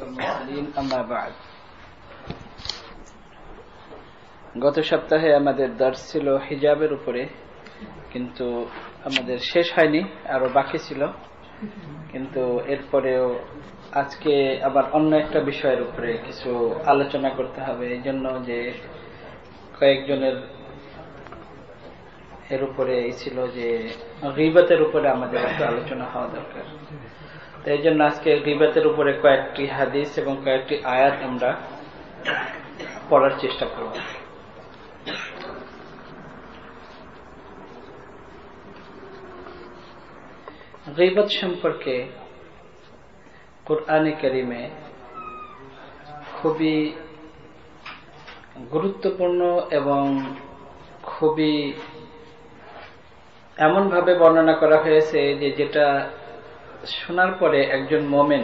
المرسلين أما بعد গত সপ্তাহে আমাদের দর্স ছিল হিজাবের উপরে, কিন্তু আমাদের শেষ হয়নি, আরো বাকি ছিল। কিন্তু এরপরেও আজকে আবার অন্য একটা বিষয়ের উপরে কিছু আলোচনা করতে হবে, এই জন্য যে কয়েকজনের এর উপরে ছিল যে গীবতের উপরে আমাদের একটা আলোচনা হওয়া দরকার। তো এই জন্য আজকে গীবতের উপরে কয়েকটি হাদিস এবং কয়েকটি আয়াত আমরা পড়ার চেষ্টা করব। গীবত সম্পর্কে কুরআনে কারীমে খুবই গুরুত্বপূর্ণ এবং খুবই এমন ভাবে বর্ণনা করা হয়েছে যে যেটা শোনার পরে একজন মুমিন,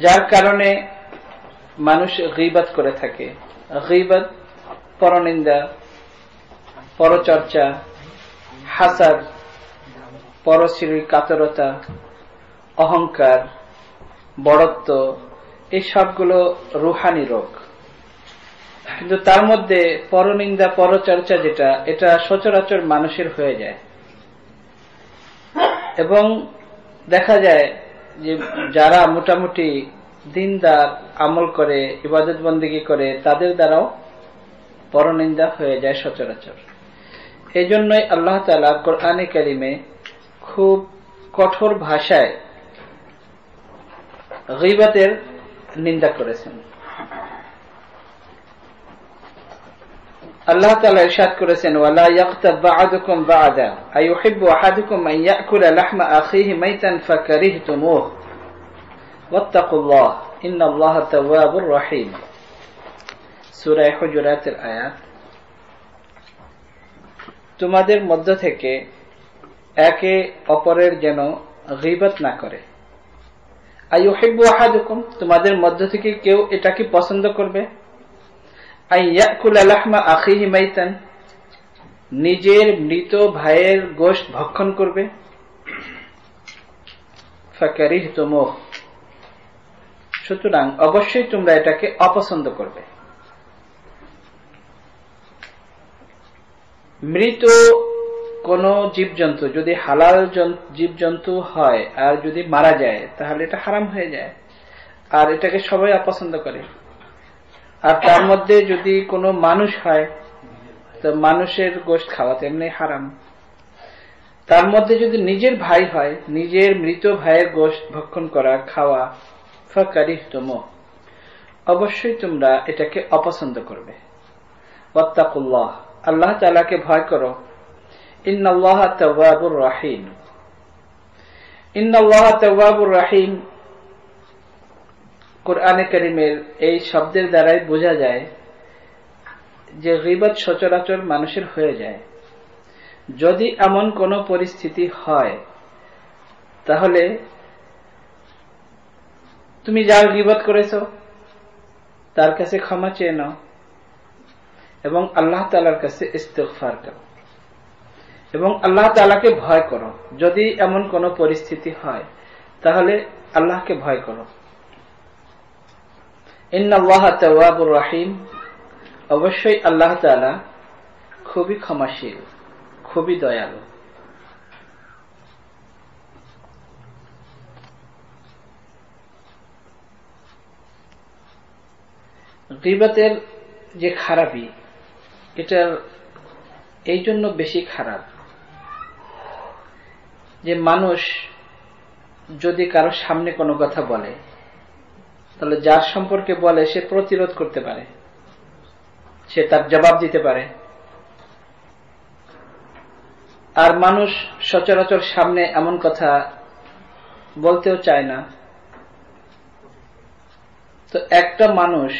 যার কারণে মানুষ গীবত করে থাকে। গীবত পরনিন্দা, পরচর্চা, হাসাদ, পরশ্রীর কাতরতা, অহংকার, বড়ত্ব, এই সবগুলো রুহানি রোগ। কিন্তু তার মধ্যে পরনিন্দা, পরচর্চা যেটা, এটা সচরাচর মানুষের হয়ে যায় এবং দেখা যায় যে যারা মোটামুটি দিনদার আমল করে, ইবাদত বন্দেগী করে, তাদের দ্বারাও পরনিন্দা হয়ে যায় সচরাচর। এই জন্যই আল্লাহ তাআলা কোরআনে কারীমে খুব কঠোর ভাষায় গীবতের নিন্দা করেছেন। আল্লাহ তাআলা ইরশাদ করেছেন, ওয়ালা ইয়াগতাব বা'দুকুম বা'দা আইয়ুহিব্বু আহাদুকুম আন ইয়াকুলা লাহমা আখিহি মাইতান ফাকারিহতুমুহু ওয়াত্তাকুল্লাহ ইন্নাল্লাহা তাওয়াবুর রহিম। সূরা হুজুরাতের আয়াত। তোমাদের মধ্য থেকে একে অপরের যেন গীবত না করে। আইয়ুহিব্বু আহাদুকুম, তোমাদের মধ্য থেকে কেউ এটা কি পছন্দ করবে? আন ইয়াকুলা লাহমা আখিহি মাইতান, নিজের মৃত ভাইয়ের গোশত ভক্ষণ করবে। ফাকারিহতুমুহু, সুতরাং অবশ্যই তোমরা এটাকে অপছন্দ করবে। মৃত কোন জীবজন্তু যদি হালাল জীবজন্তু হয় আর যদি মারা যায়, তাহলে এটা হারাম হয়ে যায়, আর এটাকে সবাই অপছন্দ করে। আর তার মধ্যে যদি কোনো মানুষ হয়, তো মানুষের গোশত খাওয়া তেমনি হারাম। তার মধ্যে যদি নিজের ভাই হয়, নিজের মৃত ভাইয়ের গোশত ভক্ষণ করা, খাওয়া, ফাকারিহতুমুহু, অবশ্যই তোমরা এটাকে অপছন্দ করবে। ওয়াত্তাকুল্লাহ, আল্লাহ তাআলাকে ভয় করো। ইন্নাল্লাহা তাওয়াবুর রহিম। ইন্নাল্লাহা তাওয়াবুর রহিম কোরআনে কারীমের এই শব্দের দ্বারাই বোঝা যায় যে গীবত সচরাচর মানুষের হয়ে যায়। যদি এমন কোন পরিস্থিতি হয়, তাহলে তুমি যার গীবত করেছো তার কাছে ক্ষমা চেয়ে নাও এবং আল্লাহ তাআলার কাছে ইস্তিগফার করো এবং আল্লাহ তাআলাকে ভয় করো। যদি এমন কোন পরিস্থিতি হয়, তাহলে আল্লাহকে ভয় করো। ইন্নাল্লাহা তাওয়াবুর রহিম, অবশ্যই আল্লাহ তাআলা খুবই ক্ষমাশীল, খুবই দয়ালু। গীবতের যে খারাপি, এটার এই জন্য বেশি খারাপ যে মানুষ যদি কারো সামনে কোনো কথা বলে, তাহলে যার সম্পর্কে বলে সে প্রতিরোধ করতে পারে, সে তার জবাব দিতে পারে। আর মানুষ সচরাচর সামনে এমন কথা বলতেও চায় না। তো একটা মানুষ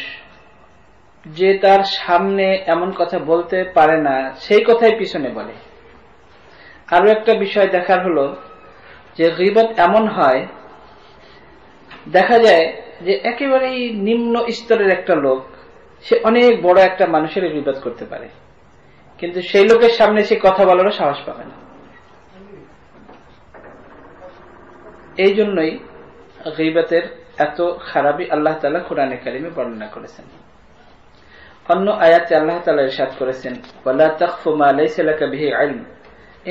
যে তার সামনে এমন কথা বলতে পারে না, সেই কথাই পিছনে বলে। আরো একটা বিষয় দেখার হলো যে গীবত এমন হয়, দেখা যায় যে একেবারেই নিম্ন স্তরের একটা লোক, সে অনেক বড় একটা মানুষের গীবত করতে পারে, কিন্তু সেই লোকের সামনে সে কথা বলারও সাহস পাবে না। এই জন্যই গীবতের এত খারাপই আল্লাহ তাআলা কোরআনে কারিমে বর্ণনা করেছেন। অন্য আয়াতে আল্লাহ তাআলা ইরশাদ করেছেন, ওয়ালা তাখফু মা লাইসা লাকা বিহি ইলম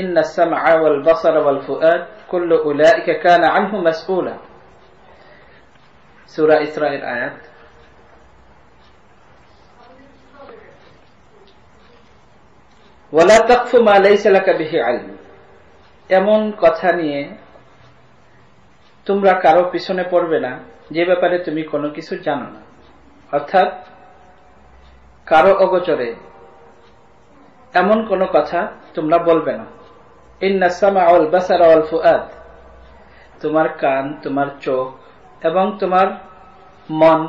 ইন্নাস সামআ ওয়াল বাসারা ওয়াল ফুআদ কুল্লু উলাইকা কানা আনহু মাসউলা। সূরা ইসরাঈল আয়াত। ওয়ালা তাকফু মা লাইসা লাকা বিহি ইলম, এমন কথা নিয়ে তোমরা কারো পিছনে পড়বে না যে ব্যাপারে তুমি কোনো কিছু জানো না। অর্থাৎ কারো অগোচরে এমন কোনো কথা তোমরা বলবে না। ইন্নাস সামআ ওয়াল বাসারা ওয়াল ফুআদ, তোমার কান, তোমার চোখ এবং তোমার মন,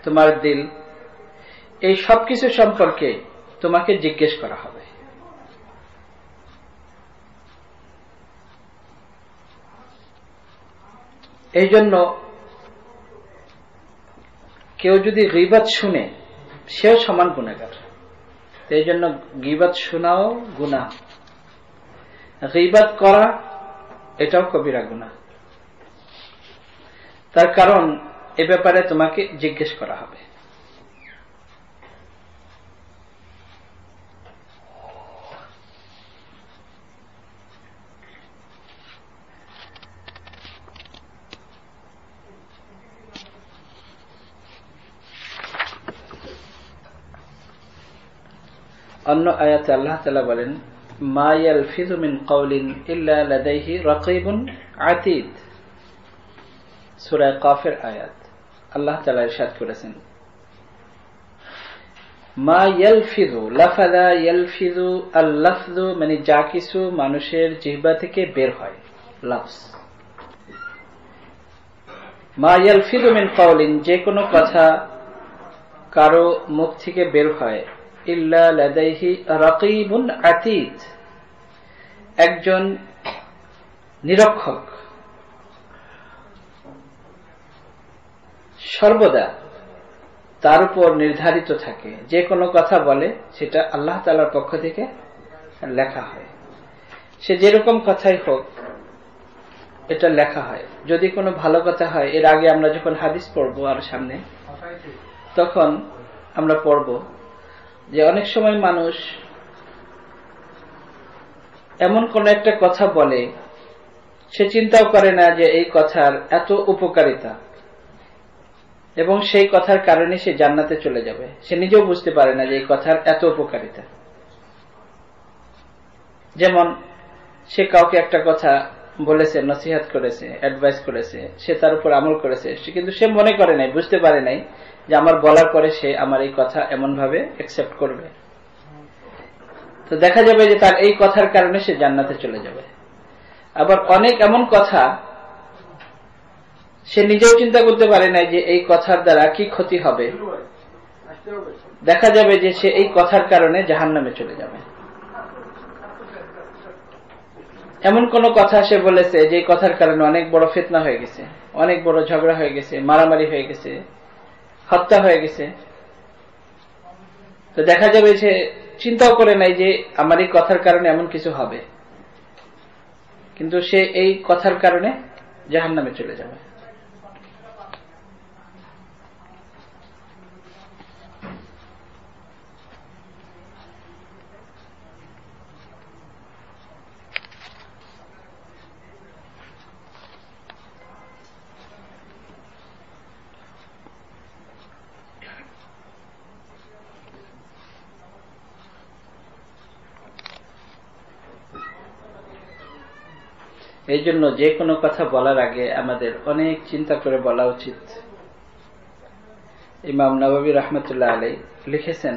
তোমার দিল, এই সব কিছু সম্পর্কে তোমাকে জিজ্ঞেস করা হবে। এই জন্য কেউ যদি গীবত শুনে সেও সমান গুনাহগার। এই জন্য গীবত শোনাও গুনাহ, গীবত করা এটাও কবিরা গুনাহ। তার কারণ এ ব্যাপারে তোমাকে জিজ্ঞেস করা হবে। অন্য আয়াতে আল্লাহ তাআলা বলেন, মা ইয়ালফিযু মিন কাওলিন ইল্লা লাদাইহি রাকীবুন আতীদ। সূরা কাফের আয়াত। আল্লাহ তাআলা ইরশাদ করেছেন, মা ইয়ালফিযু, লাফাযা ইয়ালফিযু, আল লাফযু মানে যা কিছু মানুষের জিহ্বা থেকে বের হয়, লফজ। মা ইয়ালফিযু মিন কাওলিন, যে কোনো কথা কারো মুখ থেকে বের হয়, ইল্লা লাদাইহি রাকীবুন আতীদ, একজন নিরীক্ষক সর্বদা তার উপর নির্ধারিত থাকে। যে কোনো কথা বলে সেটা আল্লাহ তাআলার পক্ষ থেকে লেখা হয়। সে যেরকম কথাই হোক এটা লেখা হয়। যদি কোনো ভালো কথা হয়, এর আগে আমরা যখন হাদিস পড়বো আর সামনে, তখন আমরা পড়ব যে অনেক সময় মানুষ এমন কোন একটা কথা বলে, সে চিন্তাও করে না যে এই কথার এত উপকারিতা এবং সেই কথার কারণে সে জান্নাতে চলে যাবে। সে নিজেও বুঝতে পারে না যে এই কথার এত উপকারিতা। যেমন সে কাউকে একটা কথা বলেছে, নসিহত করেছে, অ্যাডভাইস করেছে, সে তার উপর আমল করেছে, কিন্তু সে মনে করে নাই, বুঝতে পারে নাই যে আমার বলার পরে সে আমার এই কথা এমন ভাবে অ্যাকসেপ্ট করবে। তো দেখা যাবে যে তার এই কথার কারণে সে জান্নাতে চলে যাবে। আবার অনেক এমন কথা সে নিজেও চিন্তা করতে পারে না যে এই কথার দ্বারা কি ক্ষতি হবে, দেখা যাবে যে সে এই কথার কারণে জাহান্নামে চলে যাবে। এমন কোন কথা সে বলেছে যে কথার কারণে অনেক বড় ফিতনা হয়ে গেছে, অনেক বড় ঝগড়া হয়ে গেছে, মারামারি হয়ে গেছে, হত্যা হয়ে গেছে। তো দেখা যাবে সে চিন্তাও করে নাই যে আমার এই কথার কারণে এমন কিছু হবে, কিন্তু সে এই কথার কারণে জাহান্নামে চলে যাবে। এই জন্য যে কোনো কথা বলার আগে আমাদের অনেক চিন্তা করে বলা উচিত। ইমাম নববী রাহমাতুল্লাহ আলাইহি লিখেছেন,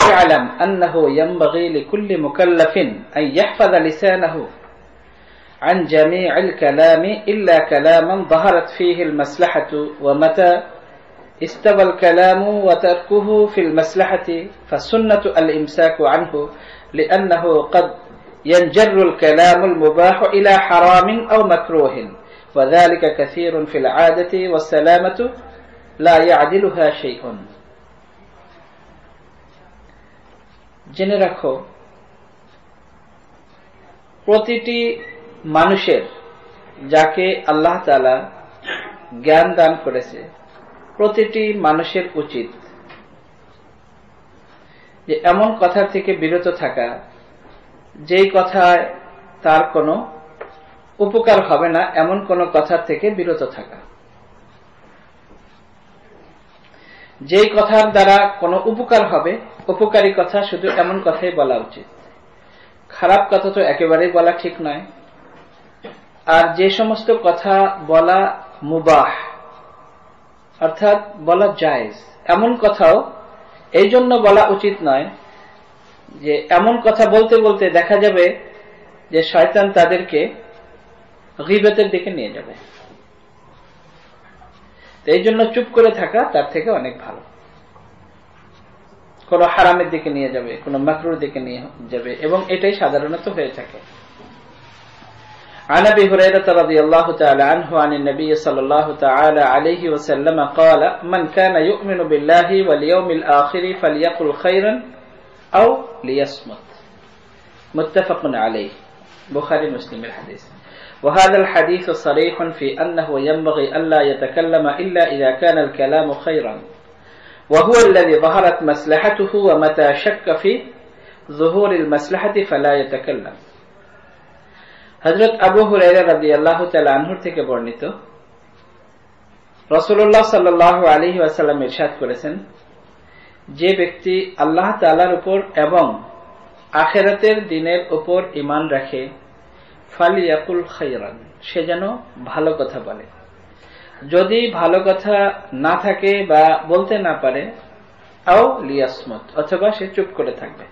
ইআলাম আন্নাহু ইয়ানবাগী লিকুল্লি মুকাল্লাফিন আন ইয়াহফাযা লিসানাহু আন জামি'আল কালামি ইল্লা কালামান যাহারাত ফীহি আল মাসলাহাতু ওয়া মাতা ইস্তাওয়া আল কালামু ওয়া তারকুহু ফিল মাসলাহাতি ফাসুন্নাতু আল ইমসাকু আনহু লিআন্নাহু قد ينجر الكلام المباح إلى حرام أو مكروه وذلك كثير في العادة والسلامة لا يعدلها شيء। জেনে রাখো, প্রতিটি মানুষের যাকে আল্লাহ তাআলা জ্ঞান দান করেছে প্রতিটি মানুষের উচিত যে এমন কথা থেকে বিরত থাকা যেই কথায় তার কোনো উপকার হবে না, এমন কোনো কথা থেকে বিরত থাকা। যেই কথার দ্বারা কোনো উপকার হবে, উপকারী কথা শুধু এমন কথাই বলা উচিত। খারাপ কথা তো একেবারেই বলা ঠিক নয়। আর যে সমস্ত কথা বলা মুবাহ অর্থাৎ বলা জায়েজ, এমন কথাও এই জন্য বলা উচিত নয় যে এমন কথা বলতে বলতে দেখা যাবে যে শয়তান তাদেরকে গীবতের দিকে নিয়ে যাবে। এই জন্য চুপ করে থাকা তার থেকে অনেক ভালো। কোন হারামের দিকে নিয়ে যাবে, কোন মাকরুর দিকে নিয়ে যাবে, এবং এটাই সাধারণত হয়ে থাকে। عن ابي هريره رضي الله تعالى عنه عن النبي صلى الله تعالى عليه وسلم قال من كان يؤمن بالله واليوم الآخر فليقل خيرا أو ليصمت متفق عليه بخاري مسلم الحديث. وهذا الحديث صريح في أنه ينبغي ألا يتكلم إلا إذا كان الكلام خيرا وهو الذي ظهرت مصلحته ومتى شك في ظهور المصلحة فلا يتكلم. হযরত আবু হুরায়রা রাদিয়াল্লাহু তাআলা আনহু থেকে বর্ণিত, রাসূলুল্লাহ সাল্লাল্লাহু আলাইহি ওয়াসাল্লাম ইরশাদ করেছেন, যে ব্যক্তি আল্লাহ তাআলার উপর এবং আখিরাতের দিনের উপর ঈমান রাখে ফালিয়াকুল খায়রান, সে যেন ভালো কথা বলে। যদি ভালো কথা না থাকে বা বলতে না পারে, আও লিয়াসমুত, অথবা সে চুপ করে থাকবে।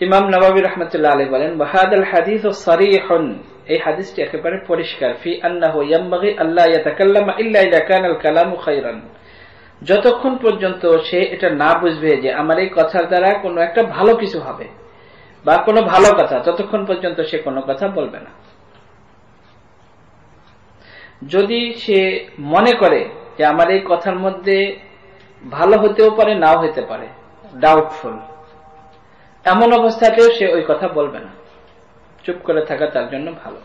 ইমাম নববী রাহমাতুল্লাহ আলাইহি বলেন, ওয়াহাদাল হাদিসু সারিহুন, এই হাদিসটি একেবারে পরিষ্কার, ফি আন্নাহু ইয়ানবাগি আল্লা ইয়াতাকাল্লামা ইল্লা ইযা কানাল কালামু খায়রান, যতক্ষণ পর্যন্ত সে এটা না বুঝবে যে আমার এই কথার দ্বারা কোনো একটা ভালো কিছু হবে বা কোনো ভালো কথা, ততক্ষণ পর্যন্ত সে কোনো কথা বলবে না। যদি সে মনে করে যে আমার এই কথার মধ্যে ভালো হতেও পারে, নাও হতে পারে, ডাউটফুল, এমন অবস্থাতেও সে ওই কথা বলবে না, চুপ করে থাকা তার জন্য ভালো।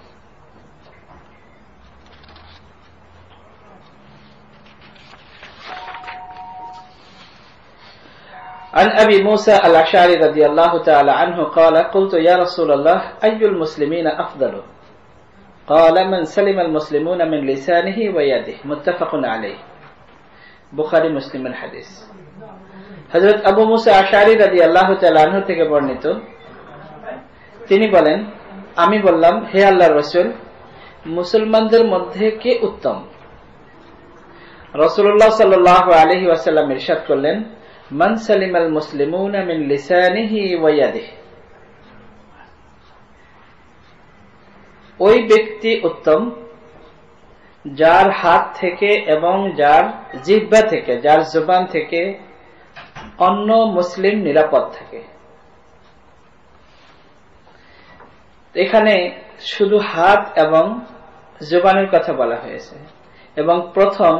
عن أبي موسى الأشعري رضي الله تعالى عنه قال قلت يا رسول الله أي المسلمين أفضل قال من سلم المسلمون من لسانه ويده متفق عليه বুখারী মুসলিমের হাদিস। হযরত আবু মুসা আশআরী রাদিয়াল্লাহু তাআলা আনহু থেকে বর্ণিত, তিনি বলেন, আমি বললাম, হে আল্লাহর রাসূল, মুসলমানদের মধ্যে কে উত্তম? রাসূলুল্লাহ সাল্লাল্লাহু আলাইহি ওয়াসাল্লাম ইরশাদ করলেন, মান সালিমাল মুসলিমুনা মিন লিসানিহি ওয়া ইয়াদিহি, ওই ব্যক্তি উত্তম যার হাত থেকে এবং যার জিহ্বা থেকে, যার জবান থেকে অন্য মুসলিম নিরাপদ থাকে। এখানে শুধু হাত এবং জবানের কথা বলা হয়েছে, এবং প্রথম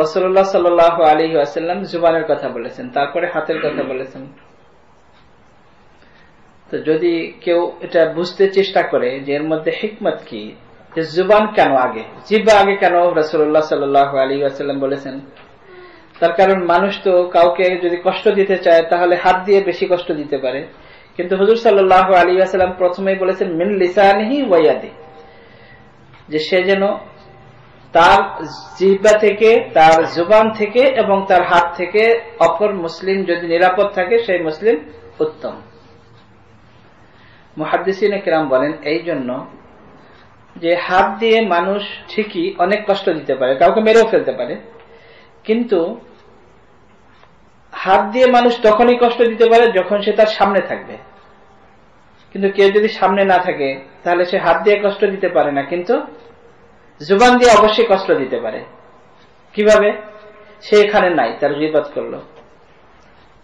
রাসূলুল্লাহ সাল্লাল্লাহু আলাইহি ওয়াসাল্লাম জবানের কথা বলেছেন, তারপরে হাতের কথা বলেছেন। তো যদি কেউ এটা বুঝতে চেষ্টা করে যে এর মধ্যে হিকমত কি, যে জুবান কেন আগে, জিহ্বা আগে কেন রাসূলুল্লাহ সাল্লাল্লাহু আলাইহি ওয়াসাল্লাম বলেছেন, তার কারণ মানুষ তো কাউকে যদি কষ্ট দিতে চায় তাহলে হাত দিয়ে বেশি কষ্ট দিতে পারে, কিন্তু হুজুর সাল্লাল্লাহু আলাইহি ওয়াসাল্লাম প্রথমেই বলেছেন মিন লিসানিহি ওয়া ইয়াদিহি, যে সে যেন তার জিহ্বা থেকে, তার জুবান থেকে এবং তার হাত থেকে অপর মুসলিম যদি নিরাপদ থাকে, সেই মুসলিম উত্তম। মুহাদ্দিসিনে কিরাম বলেন, এই জন্য যে হাত দিয়ে মানুষ ঠিকই অনেক কষ্ট দিতে পারে, কাউকে মেরেও ফেলতে পারে, কিন্তু হাত দিয়ে মানুষ তখনই কষ্ট দিতে পারে যখন সে তার সামনে থাকবে। কিন্তু কেউ যদি সামনে না থাকে তাহলে সে হাত দিয়ে কষ্ট দিতে পারে না, কিন্তু জুবান দিয়ে অবশ্যই কষ্ট দিতে পারে। কিভাবে? সে এখানে নাই, তার গীবত করলো,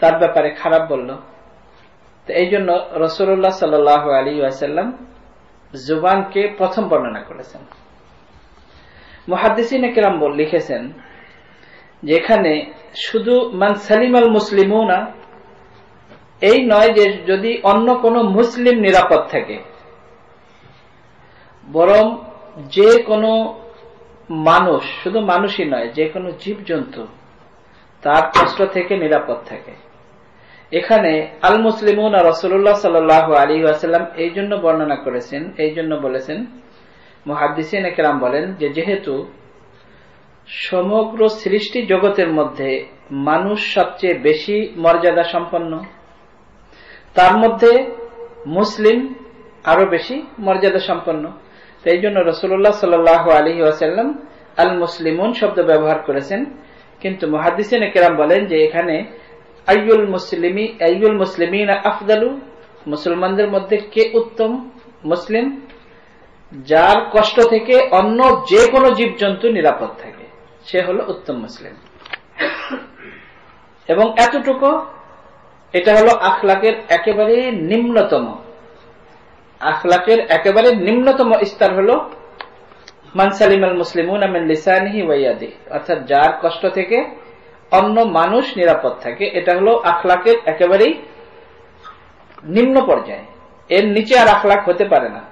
তার ব্যাপারে খারাপ বলল। তো এই জন্য রাসূলুল্লাহ সাল্লাল্লাহু আলাইহি ওয়াসাল্লাম জুবানকে প্রথম বর্ণনা করেছেন। মুহাদ্দিসিনে কিরাম লিখেছেন যেখানে শুধু মান সালিমাল মুসলিমুনা এই নয় যে যদি অন্য কোন মুসলিম নিরাপদ থাকে, বরং যে কোনো মানুষ, শুধু মানুষই নয়, যে কোনো জীবজন্তু তার কষ্ট থেকে নিরাপদ থাকে। এখানে আল মুসলিমুন আর রাসূলুল্লাহ সাল্লাল্লাহু আলাইহি ওয়াসাল্লাম এই জন্য বর্ণনা করেছেন, এই জন্য বলেছেন, মুহাদ্দিসিন একরাম বলেন যে যেহেতু সমগ্র সৃষ্টি জগতের মধ্যে মানুষ সবচেয়ে বেশি মর্যাদা সম্পন্ন, তার মধ্যে মুসলিম আরো বেশি মর্যাদা সম্পন্ন, এই জন্য রাসূলুল্লাহ সাল্লাল্লাহু আলাইহি ওয়াসাল্লাম আল মুসলিমুন শব্দ ব্যবহার করেছেন। কিন্তু মুহাদ্দিসিন কেরাম বলেন যে এখানে আইয়ুল মুসলিমিনা আফদালু, মুসলমানদের মধ্যে কে উত্তম মুসলিম? যার কষ্ট থেকে অন্য যে কোনো জীবজন্তু নিরাপদ থাকে, সে হলো উত্তম মুসলিম। এবং এতটুকু, এটা হলো আখলাকের একেবারে নিম্নতম, আখলাকের একেবারে নিম্নতম স্তর হলো মান সালিমাল মুসলিমুনা মিন লিসানিহি ওয়া ইয়াদিহি, অর্থাৎ যার কষ্ট থেকে অন্য মানুষ নিরাপদ থাকে। এটা হলো আখলাকের একেবারেই নিম্ন পর্যায়ে, এর নিচে আর আখলাক হতে পারে না।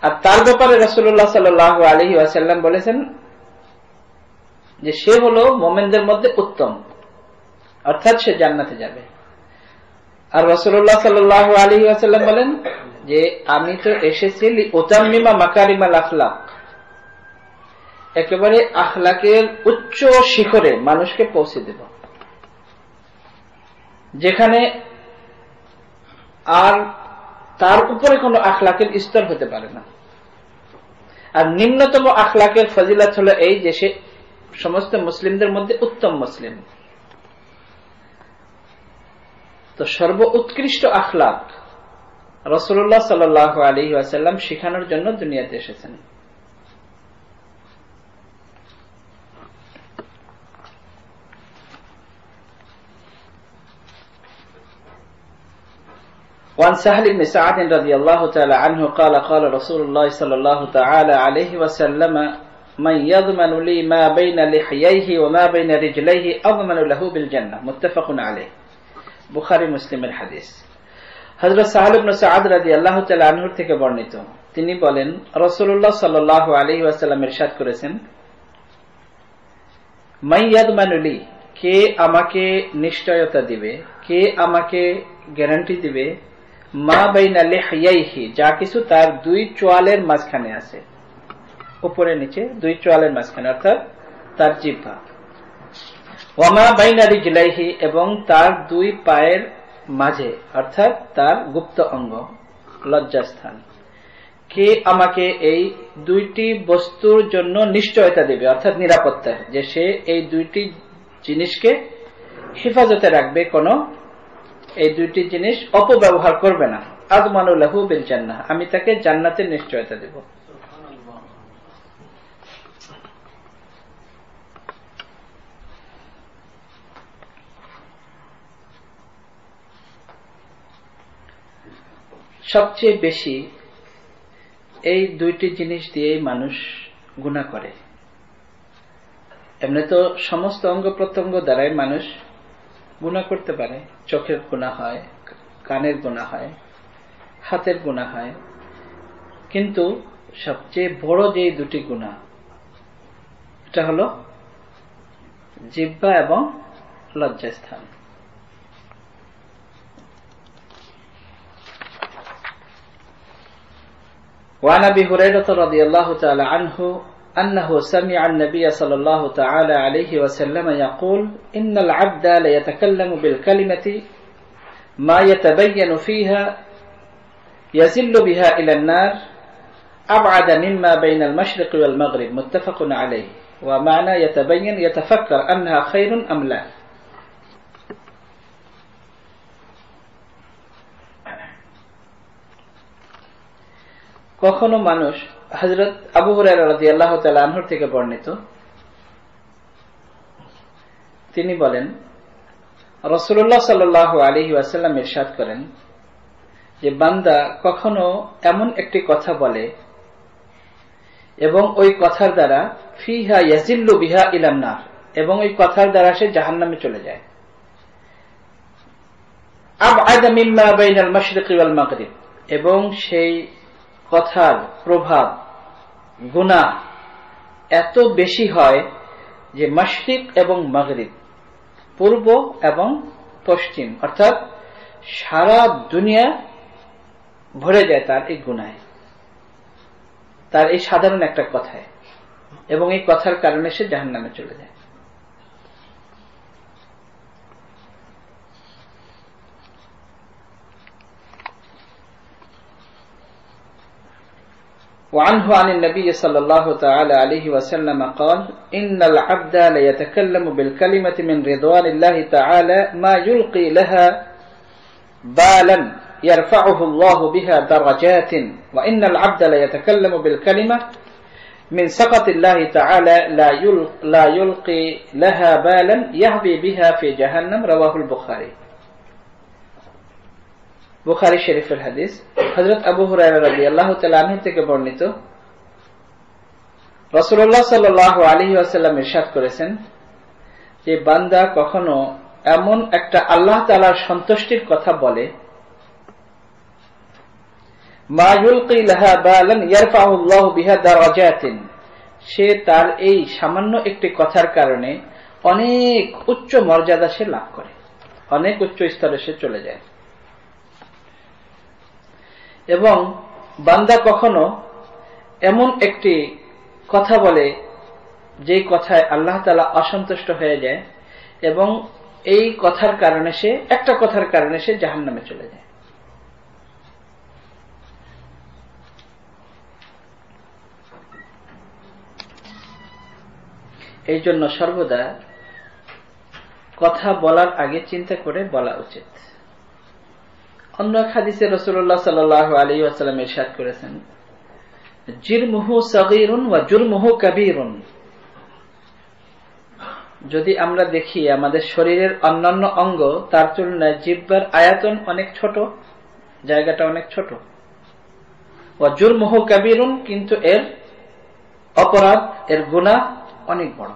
আর তার ব্যাপারে রাসূলুল্লাহ সাল্লাল্লাহু আলাইহি ওয়াসাল্লাম বলেছেন যে সে হলো মুমিনদের মধ্যে উত্তম, অর্থাৎ সে জান্নাতে যাবে। আর রাসূলুল্লাহ সাল্লাল্লাহু আলাইহি ওয়াসাল্লাম বলেন যে আমি তো এসেছি লিউতাম্মিমা মাকারিমাল আখলাক, একেবারে আখলাকের উচ্চ শিখরে মানুষকে পৌঁছে দেব, যেখানে আর তার উপরে কোনো আখলাকের স্তর হতে পারে না। আর নিম্নতম আখলাকের ফজিলত হলো এই যে সে সমস্ত মুসলিমদের মধ্যে উত্তম মুসলিম। তো সর্ব উৎকৃষ্ট আখলাক রাসূলুল্লাহ সাল্লাল্লাহু আলাইহি ওয়াসাল্লাম শিখানোর জন্য দুনিয়াতে এসেছেন। وعن سهل بن سعد رضي الله تعالى عنه قال قال رسول الله صلى الله تعالى عليه وسلم من يضمن لي ما بين لحييه وما بين رجليه أضمن له بالجنة متفق عليه বুখারী মুসলিমের হাদিস। হযরত সাহল ইবনে সাদ রাদিয়াল্লাহু তাআলা আনহু থেকে বর্ণিত, তিনি বলেন রাসূলুল্লাহ সাল্লাল্লাহু আলাইহি ওয়াসাল্লাম ইরশাদ করেছেন, মান ইয়াদমানু লি, কে আমাকে নিশ্চয়তা দিবে, কে আমাকে গ্যারান্টি দিবে, মা বাইনা লিহইয়াইহি, যা কিছু তার দুই চোয়ালের মাঝখানে আছে, উপরে নিচে দুই চোয়ালের মাঝখানে, অর্থাৎ তার জিহ্বা, ওয়া মা বাইনা রিজলাইহি, এবং তার দুই পায়ের মাঝে, অর্থাৎ তার গুপ্ত অঙ্গ লজ্জাস্থান। কে আমাকে এই দুইটি বস্তুর জন্য নিশ্চয়তা দেবে, অর্থাৎ নিরাপত্তা, যে সে এই দুইটি জিনিসকে হেফাজতে রাখবে, কোনো এই দুইটি জিনিস অপব্যবহার করবে না। আযমানু লাহু বিল জান্নাহ, আমি তাকে জান্নাতের নিশ্চয়তা দেব। সবচেয়ে বেশি এই দুইটি জিনিস দিয়েই মানুষ গুনাহ করে। এমনি তো সমস্ত অঙ্গ প্রত্যঙ্গ দ্বারাই মানুষ গুনাহ করতে পারে, চোখের গুনাহ হয়, কানের গুনাহ হয়, হাতের গুনাহ হয়, কিন্তু সবচেয়ে বড় যে দুটি গুনাহ, এটা হলো জিহ্বা এবং লজ্জাস্থান। وعن أبي هريرة رضي الله تعالى عنه أنه سمع النبي صلى الله تعالى عليه وسلم يقول إن العبد ليتكلم بالكلمة ما يتبين فيها يزل بها إلى النار أبعد مما بين المشرق والمغرب متفق عليه ومعنى يتبين يتفكر أنها خير أم لا. কখনো মানুষ, হযরত আবু হুরায়রা রাদিয়াল্লাহু তাআলা আনহু থেকে বর্ণিত, তিনি বলেন রাসূলুল্লাহ সাল্লাল্লাহু আলাইহি ওয়াসাল্লাম ইরশাদ করেন যে বান্দা কখনো এমন একটি কথা বলে এবং ওই কথার দ্বারা ফিহা ইয়াজিল্লু বিহা ইলান নার, এবং ওই কথার দ্বারা সে জাহান্নামে চলে যায়। আবআদা মিম্মা বাইনাল মাশরিকি ওয়াল মাগরিব, এবং সেই কথার প্রভাব গুনাহ এত বেশি হয় যে মাশরিক এবং মাগরিব, পূর্ব এবং পশ্চিম, অর্থাৎ সারা দুনিয়া ভরে যায় তার এই গুনাহে, তার এই সাধারণ একটা কথায়, এবং এই কথার কারণে সে জাহান্নামে চলে যায়। وعنه عن النبي صلى الله تعالى عليه وسلم قال إن العبد ليتكلم بالكلمة من رضوان الله تعالى ما يلقي لها بالا يرفعه الله بها درجات وإن العبد ليتكلم بالكلمة من سخط الله تعالى لا يلقي لها بالا يهوي بها في جهنم رواه البخاري। বুখারী শরীফের হাদিস। হযরত আবু হুরায়রা রাদিয়াল্লাহু তাআলা আনহু থেকে বর্ণিত, রাসূলুল্লাহ সাল্লাল্লাহু আলাইহি ওয়াসাল্লাম ইরশাদ করেছেন যে বান্দা কখনো এমন একটা আল্লাহ তাআলার সন্তুষ্টির কথা বলে, মা ইউলকি লাহা বালান ইয়ারফাহু আল্লাহু বিহা দারাজাতিন, সে তার এই সামান্য একটি কথার কারণে অনেক উচ্চ মর্যাদা সে লাভ করে, অনেক উচ্চ স্তরে সে চলে যায়। এবং বান্দা কখনো এমন একটি কথা বলে যেই কথায় আল্লাহ তাআলা অসন্তুষ্ট হয়ে যায়, এবং এই কথার কারণে সে, একটা কথার কারণে সে জাহান্নামে চলে যায়। এই জন্য সর্বদা কথা বলার আগে চিন্তা করে বলা উচিত। অন্য এক হাদিসে রাসূলুল্লাহ সাল্লাল্লাহু আলাইহি ওয়াসাল্লাম ইরশাদ করেছেন, জিরমুহু সাগীরুন ওয়া জুরমুহু কাবীরুন। যদি আমরা দেখি আমাদের শরীরের অন্যান্য অঙ্গ, তার তুলনায় জিহ্বার আয়তন অনেক ছোট, জায়গাটা অনেক ছোট। ওয়া জুরমুহু কাবীরুন, কিন্তু এর অপরাধ, এর গুনাহ অনেক বড়।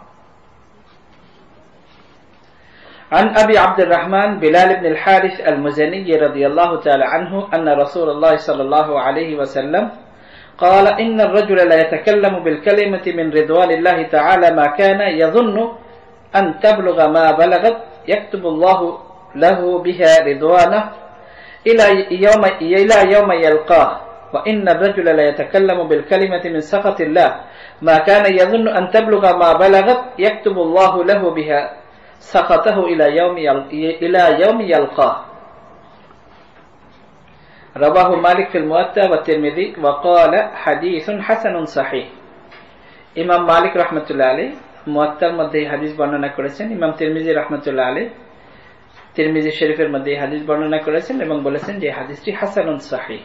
عن أبي عبد الرحمن بلال بن الحارث المزني رضي الله تعالى عنه أن رسول الله صلى الله عليه وسلم قال إن الرجل لا يتكلم بالكلمة من رضوان الله تعالى ما كان يظن أن تبلغ ما بلغت يكتب الله له بها رضوانه إلى يوم يلقاه وإن الرجل لا يتكلم بالكلمة من سخط الله ما كان يظن أن تبلغ ما بلغت يكتب الله له بها سخطه إلى يوم يلقاه رواه مالك في الموطأ والترمذي وقال حديث حسن صحيح। ইমাম মালিক রাহমাতুল্লাহ আলাইহি মুওয়াত্তার মধ্যে হাদিস বর্ণনা করেছেন, ইমাম তিরমিজি রাহমাতুল্লাহ আলাইহি তিরমিজি শরীফের মধ্যে হাদিস বর্ণনা করেছেন এবং বলেছেন যে হাদিসটি হাসানুন সহিহ।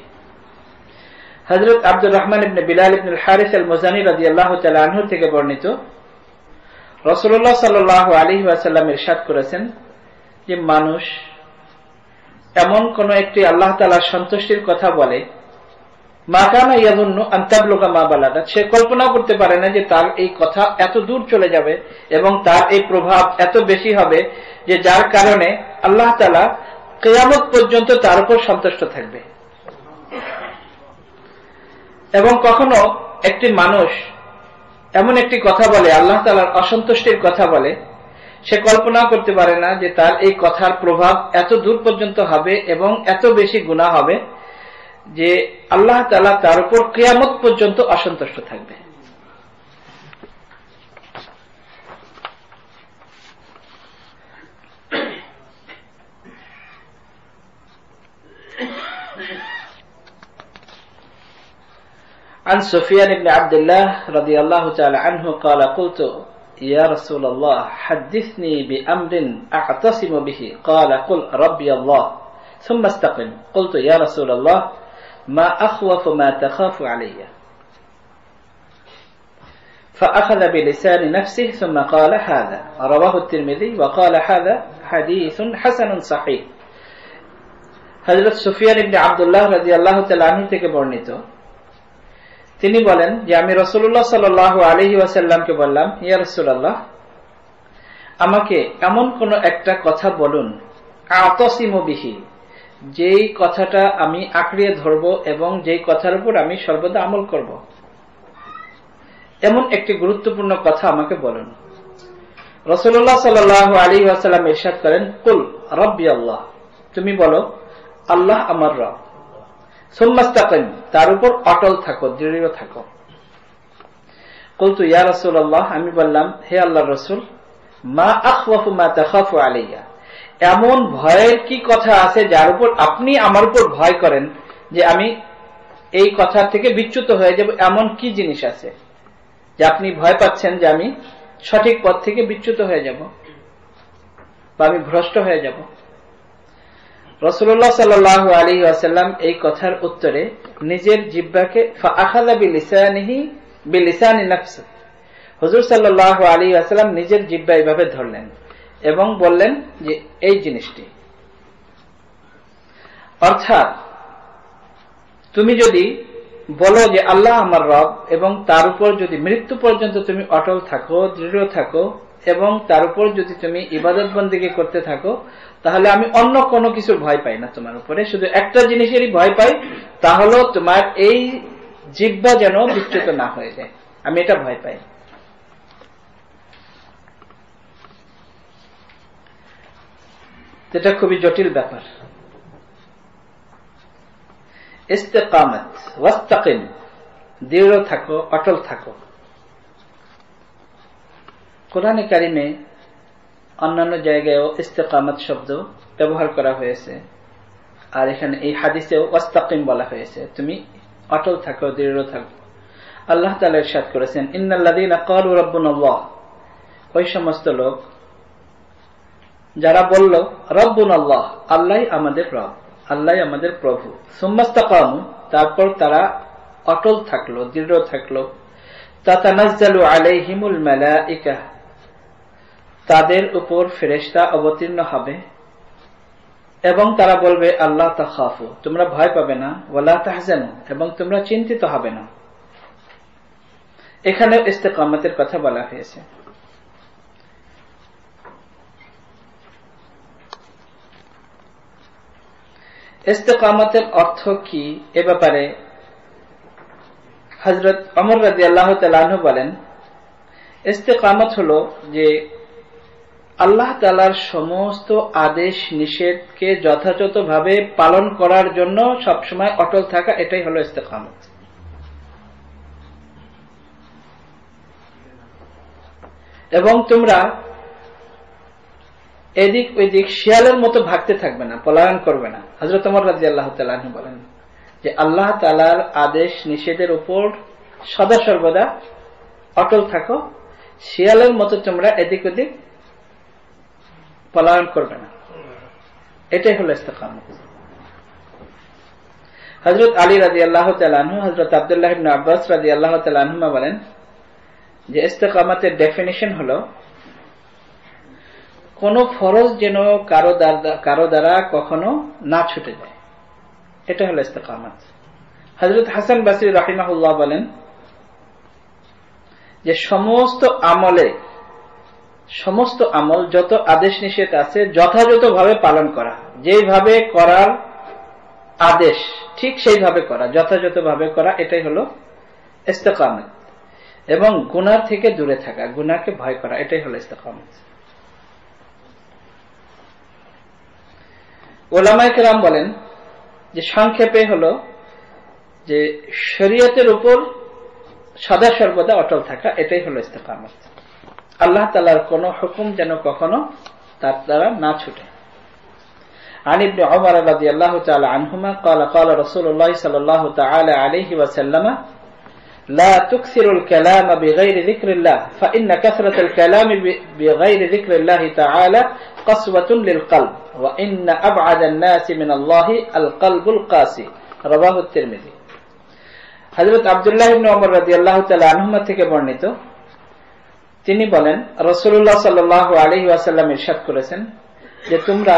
হযরত আব্দুর রহমান ইবনে বিলাল ইবনে আল হারিস আল মুজানি রাদিয়াল্লাহু তাআলা আনহু থেকে বর্ণিত, রাসূলুল্লাহ সাল্লাল্লাহু আলাইহি ওয়াসাল্লাম ইরশাদ করেছেন যে মানুষ এমন কোন একটি আল্লাহ তাআলার সন্তুষ্টির কথা বলে, মা কানা ইয়াযুন্নু আন তাবলুগা মা বালাগাত, সে কল্পনা করতে পারে না যে তার এই কথা এত দূর চলে যাবে এবং তার এই প্রভাব এত বেশি হবে যে যার কারণে আল্লাহ তাআলা কিয়ামত পর্যন্ত তার উপর সন্তুষ্ট থাকবে। এবং কখনো একটি মানুষ এমন একটি কথা বলে, আল্লাহ তাআলার অসন্তুষ্টির কথা বলে, সে কল্পনা করতে পারে না যে তার এই কথার প্রভাব এত দূর পর্যন্ত হবে এবং এত বেশি গুনাহ হবে যে আল্লাহ তাআলা তার উপর কিয়ামত পর্যন্ত অসন্তুষ্ট থাকবে। عن سفيان بن عبد الله رضي الله تعالى عنه قال قلت يا رسول الله حدثني بأمر أعتصم به قال قل ربي الله ثم استقم قلت يا رسول الله ما أخوف ما تخاف علي فأخذ بلسان نفسه ثم قال هذا رواه الترمذي وقال هذا حديث حسن صحيح। হযরত সুফিয়ান ইবনে আব্দুল্লাহ রাদিয়াল্লাহু তাআলা আনহু থেকে বর্ণিত, তিনি বলেন যে আমি রাসূলুল্লাহ সাল্লাল্লাহু আলাইহি ওয়াসাল্লামকে বললাম, ইয়া রাসূলুল্লাহ, আমাকে এমন কোন একটা কথা বলুন, আতাসিমু বিহি, যেই কথাটা আমি আঁকড়িয়ে ধরব এবং যেই কথার উপর আমি সর্বদা আমল করব। এমন একটি গুরুত্বপূর্ণ কথা আমাকে বলুন। রাসূলুল্লাহ সাল্লাল্লাহু আলাইহি ওয়াসাল্লাম ইরশাদ করেন, কুল রাব্বি আল্লাহ, তুমি বলো আল্লাহ আমার রব। সুম্মাস্তাকিম, তার উপর অটল থাকো, দৃঢ় থাকো। কুলতু ইয়া রাসূলুল্লাহ, আমি বললাম হে আল্লাহর রাসূল, মা আখওয়াফু মা তাখাফু আলাইয়া, এমন ভয়ের কি কথা আছে যার উপর আপনি আমার উপর ভয় করেন যে আমি এই কথা থেকে বিচ্যুত হয়ে যাব, এমন কি জিনিস আছে যে আপনি ভয় পাচ্ছেন যে আমি সঠিক পথ থেকে বিচ্যুত হয়ে যাব বা আমি ভ্রষ্ট হয়ে যাব? রাসূলুল্লাহ সাল্লাল্লাহু আলাইহি ওয়াসাল্লাম এই কথার উত্তরে নিজের জিহ্বাকে ফাআখাযা বিলিসানি নাফসি, হুজুর সাল্লাল্লাহু আলাইহি ওয়াসাল্লাম নিজের জিহ্বা এইভাবে ধরলেন এবং বললেন যে এই জিনিসটি, অর্থাৎ তুমি যদি বলো যে আল্লাহ আমার রব এবং তার উপর যদি মৃত্যু পর্যন্ত তুমি অটল থাকো, দৃঢ় থাকো এবং তার উপর যদি তুমি ইবাদত বন্দেগী করতে থাকো, তাহলে আমি অন্য কোনো কিছুর ভয় পাই না তোমার উপরে, শুধু একটা জিনিসেরই ভয় পাই, তা হলো তোমার এই জিহ্বা যেন বিচ্যুত না হয়ে যায়, আমি এটা ভয় পাই। এটা খুবই জটিল ব্যাপার। ইস্তেকামত, ওয়াস্তাকিম, দৃঢ় থাকো, অটল থাকো। কোরআনে কারিমে অন্যান্য জায়গায়ও ইস্তেকামত শব্দ ব্যবহার করা হয়েছে, আর এখানে এই হাদিসেও ওয়াস্তাকিম বলা হয়েছে, তুমি অটল থাকো, দৃঢ় থাকো। আল্লাহ তাআলা ইরশাদ করেছেন, ইন্নাল্লাযীনা ক্বালু রাব্বুনাল্লাহ, ওই সমস্ত লোক যারা বলল রব্বুনাল্লাহ, আল্লাহই আমাদের রব, আল্লাহই আমাদের প্রভু। সুম্মাস্তাকামু, তারপর তারা অটল থাকলো, দৃঢ় থাকলো। তাতানাজ্জালু আলাইহিমুল মালাইকা, তাদের উপর ফেরেশতা অবতীর্ণ হবে এবং তারা বলবে আল্লাহ তাখাফু, তোমরা ভয় পাবে না, ওয়ালা তাহজানু, এবং তোমরা চিন্তিত হবে না। এখানেও ইস্তেকামতের কথা বলা হয়েছে। ইস্তেকামতের অর্থ কি এ ব্যাপারে হযরত ওমর রাদিয়াল্লাহু তাআলা আনহু বলেন, ইস্তেকামত হলো যে আল্লাহ তাআলার সমস্ত আদেশ নিষেধকে যথাযথভাবে পালন করার জন্য সবসময় অটল থাকা, এটাই হলো ইস্তেকামত। এবং তোমরা এদিক ওইদিক শিয়ালের মতো ভাগতে থাকবে না, পলায়ন করবে না। হযরত ওমর রাদিয়াল্লাহু তাআলা আনহু বলেন যে আল্লাহ তাআলার আদেশ নিষেধের উপর সদা সর্বদা অটল থাকো, শিয়ালের মতো তোমরা এদিক ওদিক পলায়ন করবে না, এটাই হলো ইস্তেকামত। হযরত আলী রাদিয়াল্লাহু তাআলা আনহু, হযরত আব্দুল্লাহ ইবনে আব্বাস রাদিয়াল্লাহু তাআলা আনহুমা বলেন যে ইস্তেকামতের ডেফিনিশন হলো কোন ফরজ যেন কারো দ্বারা কখনো না ছুটে যায়, এটা হলো ইস্তেকামত। হযরত হাসান বসরি রাহিমাহুল্লাহ বলেন যে সমস্ত আমল যত আদেশ নিষেধ আছে যথাযথভাবে পালন করা, যেভাবে করার আদেশ ঠিক সেইভাবে করা, যথাযথভাবে করা, এটাই হলো ইস্তেকামত। এবং গুনাহ থেকে দূরে থাকা, গুনাহকে ভয় করা, এটাই হলো ইস্তেকামত। উলামায়ে কেরাম বলেন যে সংক্ষেপে হলো যে শরীয়তের উপর সদা সর্বদা অটল থাকা, এটাই হলো ইস্তেকামত। আল্লাহ তাআলার কোন হুকুম যেন কখনো তার দ্বারা না ছুটে। عن ابن عمر رضي الله تعالى عنهما قال قال رسول الله صلى الله تعالى عليه وسلم لا تكثر الكلام بغير ذكر الله فإن كثرة الكلام بغير ذكر الله تعالى قسوة للقلب وإن أبعد الناس من الله القلب القاسي رواه الترمذي। হযরত আব্দুল্লাহ ইবনে ওমর রাদিয়াল্লাহু তাআলা আনহুমা থেকে বর্ণিত, তিনি বলেন রাসূলুল্লাহ সাল্লাল্লাহু আলাইহি ওয়াসাল্লাম ইরশাদ করেছেন যে তোমরা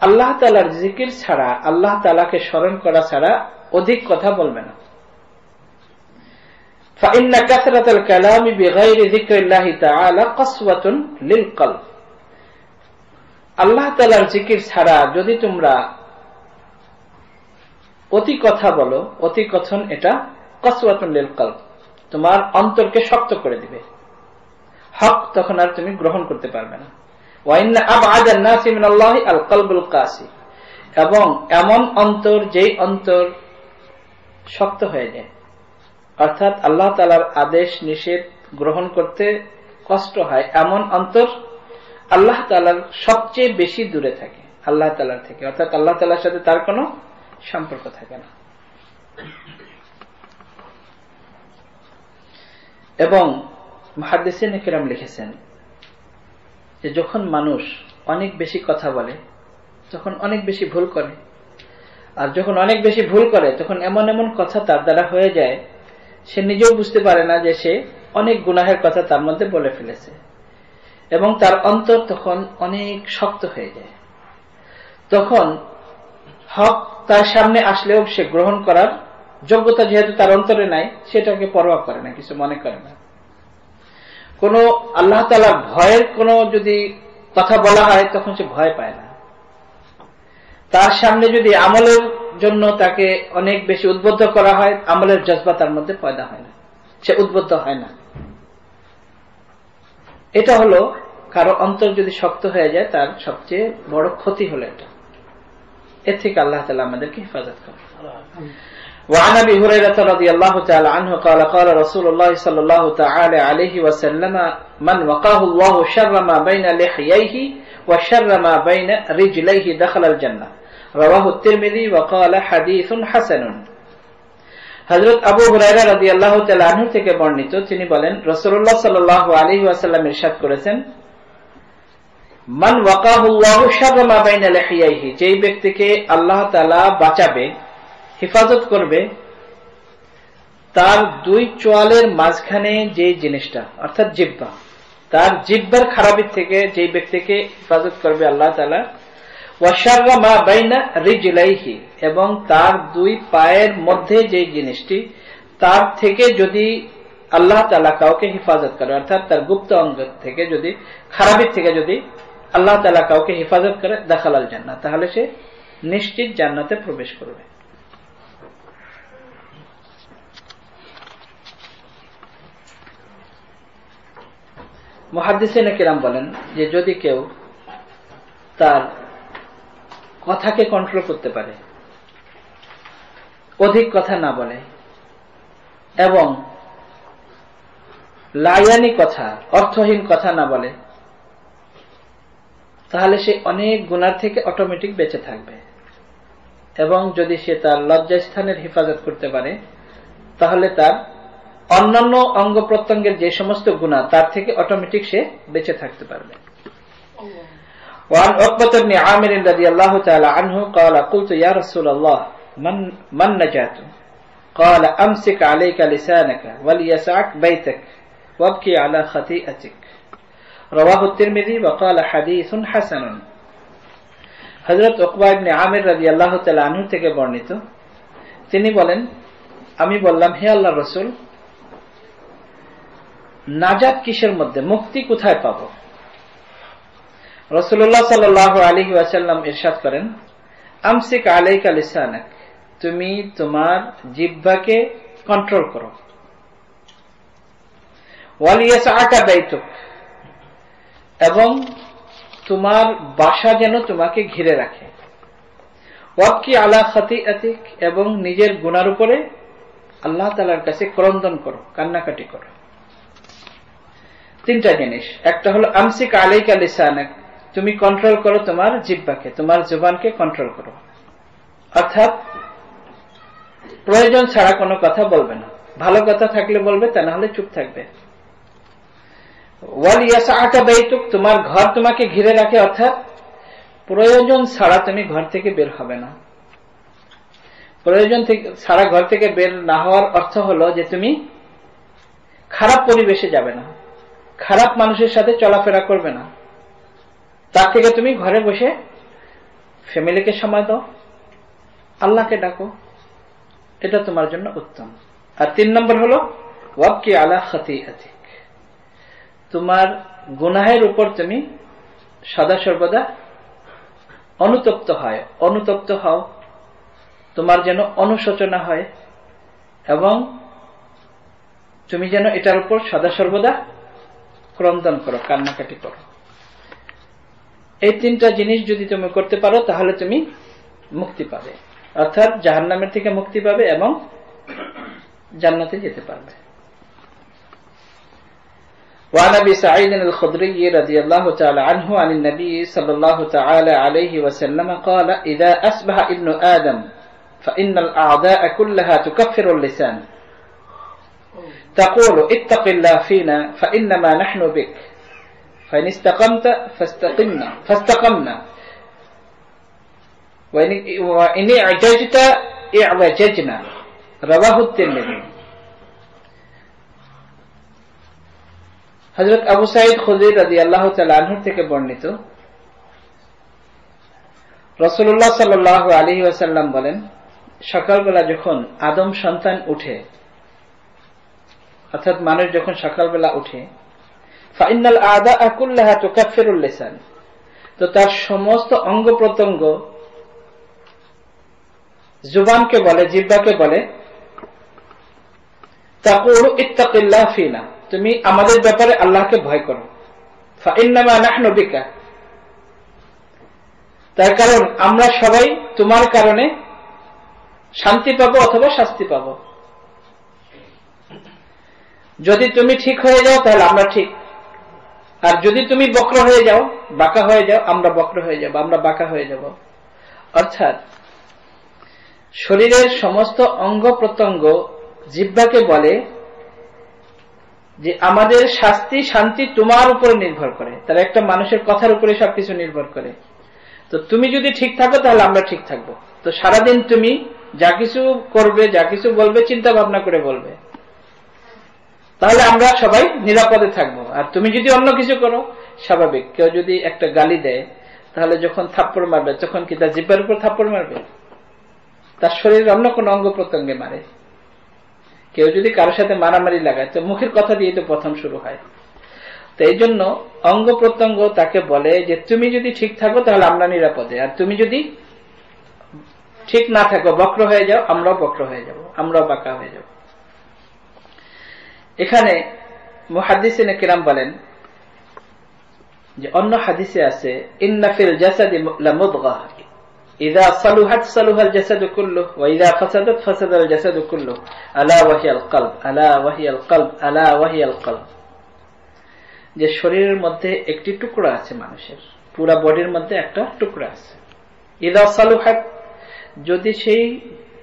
আল্লাহ তাআলার জিকির ছাড়া, আল্লাহ তাআলাকে স্মরণ করা ছাড়া অধিক কথা বলবে না। فإن كثرة الكلام بغير ذكر الله تعالى قسوة للقلب, আল্লাহ তাআলার জিকির ছাড়া যদি তোমরা অতি কথা বলো, অতি কথন, এটা কসওয়াতুন লিল কলব, তোমার অন্তরকে শক্ত করে দিবে, হক তখন আর তুমি গ্রহণ করতে পারবে না। ওয়াইন্না আবআদান নাসি মিনাল্লাহি আল কলবুল কাসি, এবং এমন অন্তর যেই অন্তর শক্ত হয়ে যায়, অর্থাৎ আল্লাহ তাআলার আদেশ নিষেধ গ্রহণ করতে কষ্ট হয়, এমন অন্তর আল্লাহ তাআলার সবচেয়ে বেশি দূরে থাকে আল্লাহ তাআলার থেকে, অর্থাৎ আল্লাহ তাআলার সাথে তার কোনো সম্পর্ক থাকে না। এবং মুহাদ্দিসিন কিরাম লিখেছেন যে যখন মানুষ অনেক বেশি কথা বলে তখন অনেক বেশি ভুল করে, আর যখন অনেক বেশি ভুল করে তখন এমন এমন কথা তার দ্বারা হয়ে যায় সে নিজেও বুঝতে পারে না যে সে অনেক গুনাহের কথা তার মধ্যে বলে ফেলেছে, এবং তার অন্তর তখন অনেক শক্ত হয়ে যায়। তখন হক তার সামনে আসলেও সে গ্রহণ করার যোগ্যতা যেহেতু তার অন্তরে নাই, সেটাকে পরোয়া করে না, কিছু মনে করে না। কোন আল্লাহ তাআলার ভয়ের কোন যদি কথা বলা হয় তখন সে ভয় পায় না। তার সামনে যদি আমলের জন্য তাকে অনেক বেশি উদ্বুদ্ধ করা হয়, আমলের জজবা তার মধ্যে পয়দা হয় না, সে উদ্বুদ্ধ হয় না। এটা হলো কারো অন্তর যদি শক্ত হয়ে যায় তার সবচেয়ে বড় ক্ষতি হলো এটা। এর থেকে আল্লাহ তাআলা আমাদেরকে হেফাজত করেন। وعن ابي هريره رضي الله تعالى عنه قال قال رسول الله صلى الله تعالى عليه وسلم من وقاه الله شر ما بين لحييه وشر ما بين رجليه دخل الجنه رواه الترمذي وقال حديث حسن। হযরত আবু হুরায়রা রাদিয়াল্লাহু তাআলা আনহু থেকে বর্ণিত, তিনি বলেন রাসূলুল্লাহ সাল্লাল্লাহু আলাইহি ওয়াসাল্লাম ইরশাদ করেছেন, মান ওয়াকাহুল্লাহু শাররা মা বাইনা লিহিয়াইহি, যেই ব্যক্তিকে আল্লাহ তাআলা বাঁচাবে, হেফাজত করবে, তার দুই চোয়ালের মাঝখানে যে জিনিসটা অর্থাৎ জিহ্বা, তার জিহ্বার খারাপি থেকে যে ব্যক্তিকে হেফাজত করবে আল্লাহ তাআলা, ওয়া শাররা মা বাইনা রিজলাইহি, এবং তার দুই পায়ের মধ্যে যে জিনিসটি, তার থেকে যদি আল্লাহ তাআলা কাউকে হেফাজত করে, অর্থাৎ তার গুপ্ত অঙ্গ থেকে যদি, খারাপি থেকে যদি আল্লাহ তাআলা কাউকে হেফাজত করে, দাখালাল জান্নাহ, তাহলে সে নিশ্চিত জান্নাতে প্রবেশ করবে। মুহাদ্দিসিনে কিরাম বলেন যে যদি কেউ তার কথাকে কন্ট্রোল করতে পারে, অধিক কথা না বলে, এবং লায়ানি কথা, অর্থহীন কথা না বলে, তাহলে সে অনেক গুনাহ থেকে অটোমেটিক বেঁচে থাকবে। এবং যদি সে তার লজ্জাস্থানের হেফাজত করতে পারে, তাহলে তার অন্যান্য অঙ্গ প্রত্যঙ্গের যে সমস্ত গুনাহ, তার থেকে অটোমেটিক সে বেঁচে থাকতে পারবে। وعن عقبة بن عامر رضي الله تعالى عنه قال قلت يا رسول الله من نجاة قال أمسك عليك لسانك وليسعك بيتك وابكي على خطيئتك رواه الترمذي وقال حديث حسن। হযরত উকবা ইবনে আমির রাদিয়াল্লাহু তাআলা আনহু থেকে বর্ণিত, তিনি বলেন, আমি বললাম, হে আল্লাহর রাসূল, নাজাত কিসের মধ্যে, মুক্তি কোথায় পাবো? রাসূলুল্লাহ সাল্লাল্লাহু আলাইহি ওয়াসাল্লাম ইরশাদ করেন, আমসিক আলাইকা লিসানাক, তুমি তোমার জিহ্বাকে কন্ট্রোল করো, ওয়ালিয়াসআকা বাইতুক, এবং তোমার বাসা যেন তোমাকে ঘিরে রাখে, ওয়াবকি আলা খাতিআতিক, এবং নিজের গুনার উপরে আল্লাহ তাআলার কাছে ক্রন্দন করো, কান্নাকাটি করো। তিনটা জিনিস, একটা হলো আমসিক আলাইকা লিসানাক, তুমি কন্ট্রোল করো তোমার জিহ্বাকে, তোমার জবানকে কন্ট্রোল করো, অর্থাৎ প্রয়োজন ছাড়া কোনো কথা বলবে না, ভালো কথা থাকলে বলবে, তা না হলে চুপ থাকবে। ওয়ালিয়াসআকা বাইতুক, তোমার ঘর তোমাকে ঘিরে রাখে, অর্থাৎ প্রয়োজন ছাড়া তুমি ঘর থেকে বের হবে না। প্রয়োজন ছাড়া ঘর থেকে বের না হওয়ার অর্থ হলো যে তুমি খারাপ পরিবেশে যাবে না, খারাপ মানুষের সাথে চলাফেরা করবে না, তার থেকে তুমি ঘরে বসে ফ্যামিলিকে সময় দাও, আল্লাহকে ডাকো, এটা তোমার জন্য উত্তম। আর 3 নম্বর হলো ওয়াবকি আলা খাতিআতিক, তোমার গুনাহের উপর তুমি সদা সর্বদা অনুতপ্ত হও, তোমার যেন অনুশোচনা হয়, এবং তুমি যেন এটার উপর সদা সর্বদা ক্রন্দন করো, কান্নাকাটি করো। এই তিনটা জিনিস যদি তুমি করতে পারো তাহলে তুমি মুক্তি পাবে, অর্থাৎ জাহান্নামের থেকে মুক্তি পাবে এবং জান্নাতে যেতে পারবে। وعن أبي سعيد الخدري رضي الله تعالى عنه عن النبي صلى الله تعالى عليه وسلم قال إذا أصبح ابن آدم فإن الأعداء كلها تكفر اللسان تقول اتق الله فينا فإنما نحن بك فإن استقمت فاستقمنا وإن اعججت اعوججنا رواه الترمذي। হযরত আবু সাঈদ খুদরি রাদিয়াল্লাহু তাআলা আনহু থেকে বর্ণিত, রাসূলুল্লাহ সাল্লাল্লাহু আলাইহি ওয়াসাল্লাম বলেন, সকালবেলা যখন আদম সন্তান উঠে, অর্থাৎ মানুষ যখন সকালবেলা উঠে, ফাইনাল আদাআ কুল্লাহা তুকাফিরুল লিসান, তো তার সমস্ত অঙ্গ প্রত্যঙ্গ জুবানকে বলে, জিহ্বাকে বলে, তাকুলু ইত্তাকিল্লাহ ফিনা, তুমি আমাদের ব্যাপারে আল্লাহকে ভয় করো, ফাইন্নামা নাহনু বিকা, তার কারণ আমরা সবাই তোমার কারণে শান্তি পাবো অথবা শাস্তি পাবো। যদি তুমি ঠিক হয়ে যাও তাহলে আমরা ঠিক, আর যদি তুমি বক্র হয়ে যাও, বাঁকা হয়ে যাও, আমরা বক্র হয়ে যাব, আমরা বাঁকা হয়ে যাব। অর্থাৎ শরীরের সমস্ত অঙ্গ প্রত্যঙ্গ জিহ্বাকে বলে যে আমাদের শাস্তি শান্তি তোমার উপরে নির্ভর করে, তারা একটা মানুষের কথার উপরে সবকিছু নির্ভর করে। তো তুমি যদি ঠিক থাকো তাহলে আমরা ঠিক থাকবো। তো সারাদিন তুমি যা কিছু করবে, যা কিছু বলবে, চিন্তা ভাবনা করে বলবে, তাহলে আমরা সবাই নিরাপদে থাকবো। আর তুমি যদি অন্য কিছু করো, স্বাভাবিক, কেউ যদি একটা গালি দেয় তাহলে যখন থাপ্পড় মারবে তখন কি তার জিহ্বার উপর থাপ্পড় মারবে? তার শরীরের অন্য কোন অঙ্গ প্রত্যঙ্গে মারে। কেউ যদি কারোর সাথে মারামারি লাগায় তো মুখের কথা দিয়ে তো প্রথম শুরু হয়। তো এই জন্য অঙ্গ প্রত্যঙ্গ তাকে বলে যে তুমি যদি ঠিক থাকো তাহলে আমরা নিরাপদে, আর তুমি যদি ঠিক না থাকো, বক্র হয়ে যাও, আমরাও বক্র হয়ে যাব, আমরাও বাঁকা হয়ে যাব। এখানে মুহাদ্দিসিনে কিরাম বলেন যে অন্য হাদিসে আছে, ইন্না ফিল জাসাদি লামুদগাহ ইযা সালুহাত সালুহাল জাসাদু কুল্লুহু ওয়া ইযা ফাসাদাত ফাসাদাল জাসাদু কুল্লুহু আলা ওয়াহিয়াল কলব আলা ওয়াহিয়াল কলব আলা ওয়াহিয়াল কলব, যে শরীরের মধ্যে একটি টুকরা আছে, মানুষের পুরা বডির মধ্যে একটা টুকরা আছে। ইযা সালুহাত, যদি সেই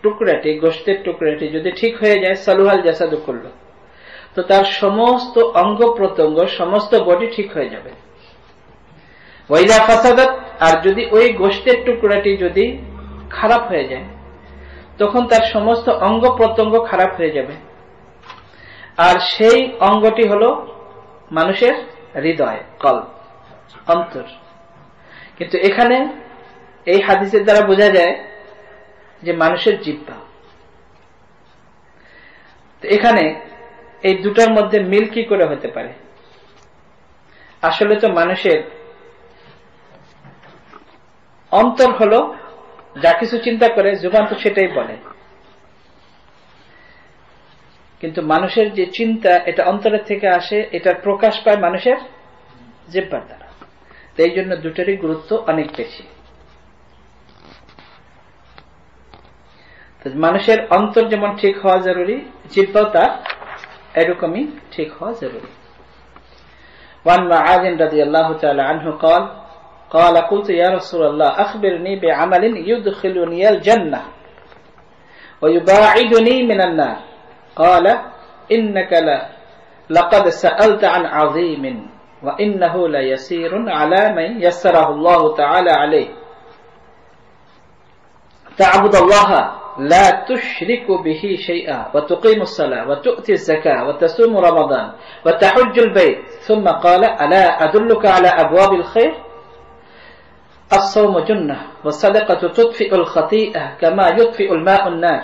টুকরাটি, গোশতের টুকরাটি যদি ঠিক হয়ে যায়, সালুহাল জাসাদু কুল্লুহু, তো তার সমস্ত অঙ্গ প্রত্যঙ্গ, সমস্ত বডি ঠিক হয়ে যাবে। ওয়াইদা ফাসাদাত, আর যদি ওই গোশতের টুকরাটি যদি খারাপ হয়ে যায় তখন তার সমস্ত অঙ্গ প্রত্যঙ্গ খারাপ হয়ে যাবে। আর সেই অঙ্গটি হলো মানুষের হৃদয়, কলব, অন্তর। কিন্তু এখানে এই হাদিসের দ্বারা বোঝা যায় যে মানুষের জিহ্বা। এখানে এই দুটার মধ্যে মিল কি করে হতে পারে? আসলে তো মানুষের অন্তর হলো যা কিছু চিন্তা করে, জুবান তো সেটাই বলে, কিন্তু মানুষের যে চিন্তা এটা অন্তরের থেকে আসে, এটার প্রকাশ পায় মানুষের জিহ্বার দ্বারা। তো এই জন্য দুটারই গুরুত্ব অনেক বেশি। মানুষের অন্তর যেমন ঠিক হওয়া জরুরি, জিহ্বাও তার এরকমই ঠিক হওয়া জরুরি। ওয়ান মুআয রাদিয়াল্লাহু তাআলা আনহু قال قلت يا رسول الله أخبرني بعمل يدخلني الجنة ويباعدني من النار قال إنك لقد سألت عن عظيم وإنه ليسير على من يسره الله تعالى عليه تعبد الله لا تشرك به شيئا وتقيم الصلاة وتؤتي الزكاة وتصوم رمضان وتحج البيت ثم قال ألا أدلك على أبواب الخير الصوم جنة والصدقة تطفئ الخطيئة كما يطفئ الماء النار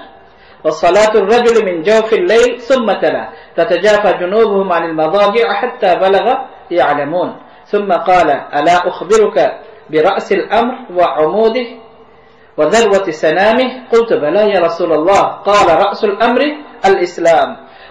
وصلاة الرجل من جوف الليل ثم تلا تتجافى جنوبهم عن المضاجع حتى بلغ يعلمون ثم قال ألا أخبرك برأس الأمر وعموده وذروة سنامه قلت بلى يا رسول الله قال رأس الأمر الإسلام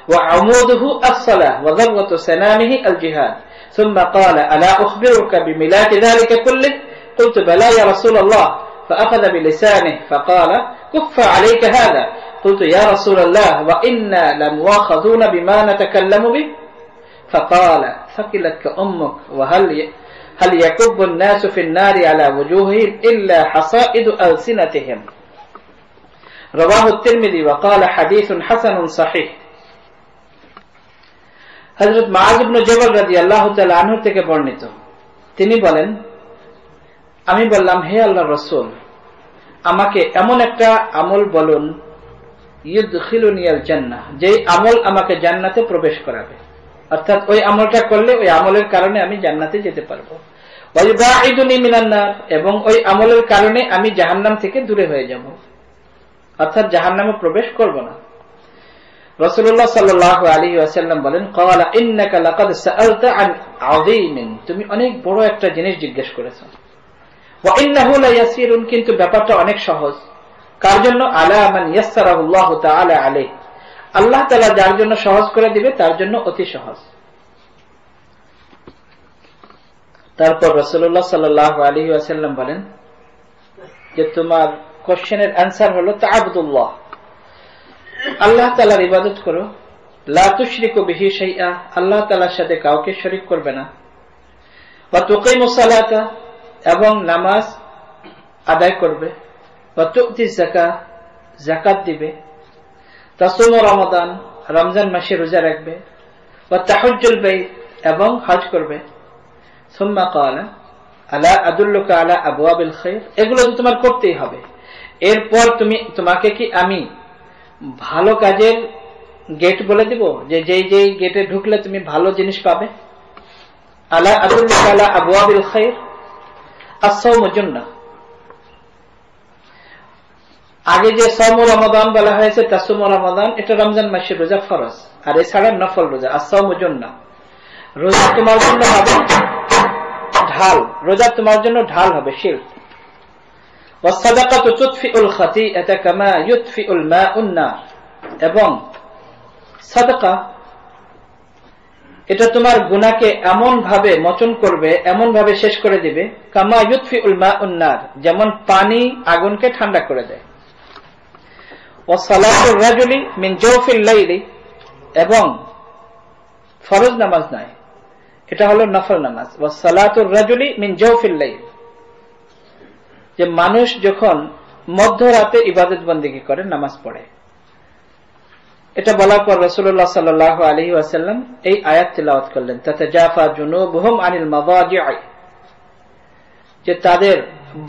وعموده الصلاة وذروة سنامه الجهاد ثم قال ألا أخبرك بملاك ذلك كله قلت بلى يا رسول الله فأخذ بلسانه فقال كف عليك هذا قلت يا رسول الله وإنا لمؤاخذون بما نتكلم به فقال ثقلتك أمك هل يكب الناس في النار على وجوههم إلا حصائد ألسنتهم رواه الترمذي وقال حديث حسن صحيح হযরত মুআয ইবনে জাবাল রাদিয়াল্লাহু তাআলা আনহু থেকে বর্ণিত, তিনি বলেন, আমি বললাম, হে আল্লাহর রাসূল, আমাকে এমন একটা আমল বলুন ইউদখিলুনিয়াল জান্নাহ, যেই আমল আমাকে জান্নাতে প্রবেশ করাবে, অর্থাৎ ওই আমলটা করলে ওই আমলের কারণে আমি জান্নাতে যেতে পারবো। ওয়া ইউবাইদুনি মিনান নার, এবং ওই আমলের কারণে আমি জাহান্নাম থেকে দূরে হয়ে যাব, অর্থাৎ জাহান্নামে প্রবেশ করব না। রাসূলুল্লাহ সাল্লাল্লাহু আলাইহি ওয়াসাল্লাম বলেন, ক্বালা ইন্নাকা লাকাদ সাআলতা আন আযীমিন, তুমি অনেক বড় একটা জিনিস জিজ্ঞেস করেছো। ওয়া ইন্নাহু লা ইয়াসিরুন, কিন্তু ব্যাপারটা অনেক সহজ। কার জন্য? আলা মান ইয়াসসারাহুল্লাহু তাআলা আলাইহি, আল্লাহ তাআলা যার জন্য সহজ করে দিবে তার জন্য অতি সহজ। তারপর রাসূলুল্লাহ সাল্লাল্লাহু আলাইহি ওয়াসাল্লাম বলেন যে তোমার কোশ্চেনের অ্যানসার হলো তা'আবুদুল্লাহ, আল্লাহ তাআলার ইবাদত করো, লা তুশরিকু বিহি শাইআ, আল্লাহ তাআলার সাথে কাউকে শরীক করবে না, ওয়া তুকিমুস সালাতা, এবং নামাজ আদায় করবে, ওয়া তু'তিস যাকাত, যাকাত দিবে, তাসুমু রমাদান, রমজান মাসে রোজা রাখবে, ওয়া তাহুজ্জুল বাইত, এবং হজ করবে। সুম্মা ক্বালা আলা আদুল্লুকা আলা আবওয়াবিল খায়র, এগুলো তো তোমার করতেই হবে। এরপর তোমাকে কি আমি ভালো কাজের গেট বলে দিব, যে যেই যেই গেটে ঢুকলে তুমি ভালো জিনিস পাবে। আলা আদুল্লুকা আলা আবওয়াবিল খায়র, আস-সাওমু জান্নাহ, আগে যে সাওমু রমাদান বলা হয়েছে, তাসুমু রমাদান, এটা রমজান মাসের রোজা ফরজ, আর এছাড়া নফল রোজা। আস-সাওমু জান্নাহ, রোজা তোমার জন্য হবে ঢাল, রোজা তোমার জন্য ঢাল হবে, শিল্ড। ওয়াস-সাদাকাতু তুতফিউল খাতিআতা কামা ইউতফিউল মাউন নার, এবং সাদাকা এটা তোমার গুনাহকে এমন ভাবে মোচন করবে, এমন ভাবে শেষ করে দিবে, কামা ইউতফিউল মাউন নার, যেমন পানি আগুনকে ঠান্ডা করে দেয়। ওয়াস-সালাতুর রাজুলি মিন জাওফিল লাইলি, এবং ফরজ নামাজ নয়, এটা হলো নফল নামাজ। ওয়াস-সালাতুর রাজুলি মিন জাওফিল লাইল, যে মানুষ যখন মধ্যরাতে ইবাদত বন্দেগী করে, নামাজ পড়ে। এটা বলার পর রাসূলুল্লাহ সাল্লাল্লাহু আলাইহি ওয়াসাল্লাম এই আয়াত তিলাওয়াত করলেন, তাতাজাফা জুনুবুহুম আনিল মাদাজি'i, যে তাদের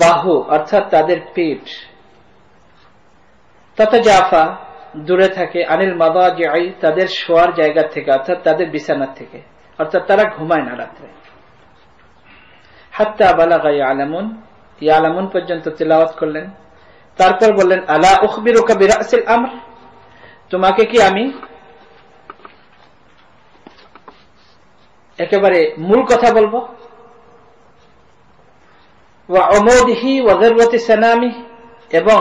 বাহু অর্থাৎ তাদের পিঠ, তাতাজাফা দূরে থাকে, আনিল মাদাজি'i তাদের শোয়ার জায়গা থেকে, অর্থাৎ তাদের বিছানা থেকে, অর্থাৎ তারা ঘুমায় না রাত্রে। হাত্তা বালাগা ইয়ালামুন, ইয়ালামুন পর্যন্ত তিলাওয়াত করলেন। তারপর বললেন, আলা উখবিরুকা বিরাসিল আমর, তোমাকে কি আমি একেবারে মূল কথা বলবো। ওয়া উমুদিহি ওয়া যারওয়াতি সানামিহি, এবং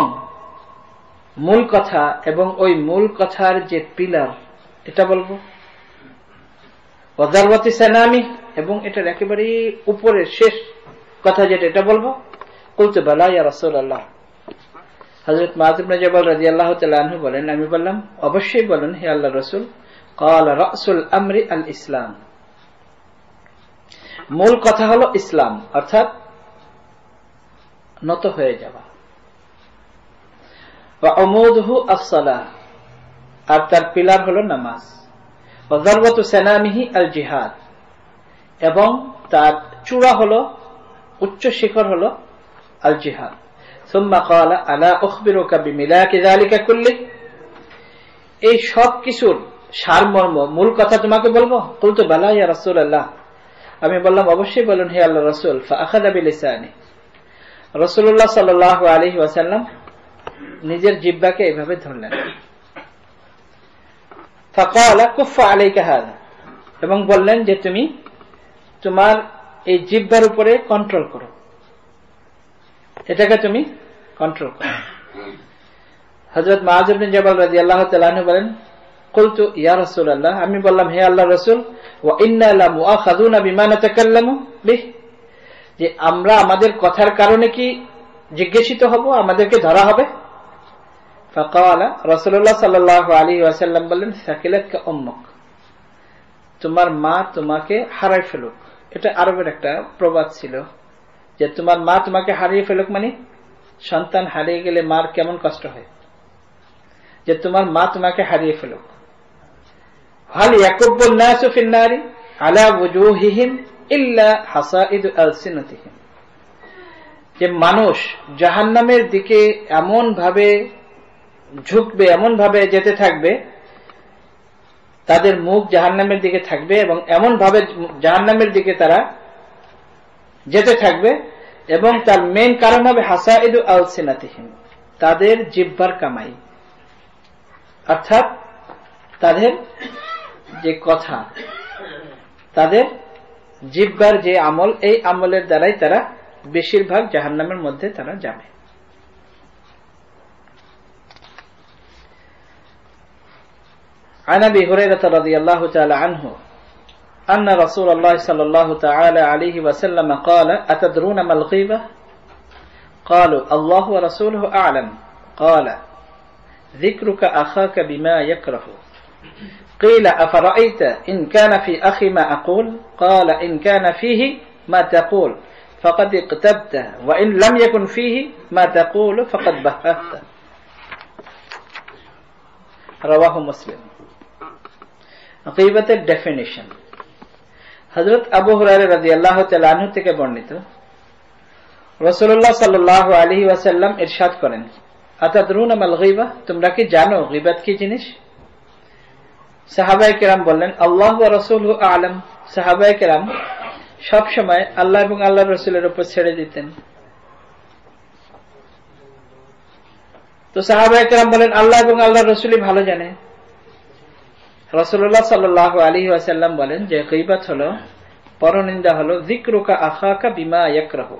মূল কথা এবং ওই মূল কথার যে পিলার এটা বলবো। ওয়া যারওয়াতি সানামিহি, এবং এটার একেবারে উপরের শেষ কথা যেটা, এটা বলবো। কুলতু বালা ইয়া রাসূলুল্লাহ, হযরত মুআয ইবনে জাবাল রাদিয়াল্লাহু তাআলা আনহু বলেন, আমি বললাম, অবশ্যই বলুন হে আল্লাহর রাসূল। ক্বালা রাসুল আমরি আল ইসলাম, মূল কথা হলো ইসলাম, অর্থাৎ নত হয়ে যাওয়া। ওয়া উমুদুহু আস-সালাহ, আর তার পিলার হলো নামাজ। ওয়া যারওয়াতু সানামিহি আল জিহাদ, এবং তার চূড়া হলো, উচ্চ শিখর হলো আল জিহাদ। সুম্মা ক্বালা আলা উখবিরুকা বিমিলাকি যালিকা কুল্লি, এই সব কিছুর সারমর্ম মূল কথা তোমাকে বলবো। কুলতু বালা ইয়া রাসূলুল্লাহ, আমি বললাম, অবশ্যই বলুন হে আল্লাহর রাসূল। ফাআখাযা বিলিসানি, রাসূলুল্লাহ সাল্লাল্লাহু আলাইহি ওয়াসাল্লাম নিজের জিহ্বাকে এইভাবে ধরলেন। ফাকালা কুফা আলাইকা হাযা, এবং বললেন যে তুমি তোমার এই জিহ্বার উপরে কন্ট্রোল করো, এটাকে তুমি কন্ট্রোল করো। হযরত মুআয ইবনে জাবাল রাদিয়াল্লাহু তাআলা আনহু বলেন, কুলতু ইয়া রাসূলুল্লাহ, আমি বললাম হে আল্লাহর রাসূল, ওয়া ইন্না লামুআখাযুনা বিমা নাতাকাল্লামু বিহি, যে আমরা আমাদের কথার কারণে কি জিজ্ঞাসিত হব, আমাদেরকে ধরা হবে? ফাকালা, রাসূলুল্লাহ সাল্লাল্লাহু আলাইহি ওয়াসাল্লাম বললেন, সাকিলাতকা উম্মুক, তোমার মা তোমাকে হারাই ফেলুক। এটা আরবের একটা প্রবাদ ছিল যে তোমার মা তোমাকে হারিয়ে ফেলুক, মানে সন্তান হারিয়ে গেলে মার কেমন কষ্ট হয়, যে তোমার মা তোমাকে হারিয়ে ফেলুক। হাল ইয়াকুব্বুন নাসু ফিন নারি আলা ওয়ুজুহিহিম ইল্লা হাসাইদু আলসিনাতিহিম, যে মানুষ জাহান্নামের দিকে এমন ভাবে ঝুঁকবে, এমন ভাবে যেতে থাকবে, তাদের মুখ জাহান্নামের দিকে থাকবে এবং এমন ভাবে জাহান্নামের দিকে তারা যেতে থাকবে, এবং তার মেইন কারণ হবে হাসাইদু আলসিনাতিহিম, তাদের জিহ্বার কামাই, অর্থাৎ তাদের যে কথা, তাদের জিহ্বার যে আমল, এই আমলের দ্বারাই তারা বেশিরভাগ জাহান্নামের মধ্যে তারা যাবে। عن أبي هريرة رضي الله تعالى عنه أن رسول الله صلى الله تعالى عليه وسلم قال أتدرون ما الغيبة؟ قالوا الله ورسوله أعلم. قال ذكرك أخاك بما يكره. قيل أفرأيت إن كان في أخي ما أقول؟ قال إن كان فيه ما تقول فقد اقتبته وإن لم يكن فيه ما تقول فقد بهته. رواه مسلم. গীবতের ডেফিনিশন হযরত আবু হুরায়রা রাদিয়াল্লাহু তাআলা আনহু থেকে বর্ণিত, রাসূলুল্লাহ সাল্লাল্লাহু আলাইহি ওয়াসাল্লাম ইরশাদ করেন, আতাদরুনা মাল গীবা, তোমরা কি জানো গীবত কি জিনিস? সাহাবায়ে কেরাম বললেন, আল্লাহু ওয়া রাসূলুহু আ'লাম। সাহাবায়ে কেরাম সব সময় আল্লাহ এবং আল্লাহর রাসূলের উপর ছেড়ে দিতেন। তো সাহাবায়ে কেরাম বলেন, আল্লাহ এবং আল্লাহর রাসূলই ভালো জানে। রাসূলুল্লাহ সাল্লাল্লাহু আলাইহি ওয়াসাল্লাম বলেন যে গীবত হলো, পরনিন্দা হলো, যিকরুকা আখাকা বিমা ইয়াকরাহু,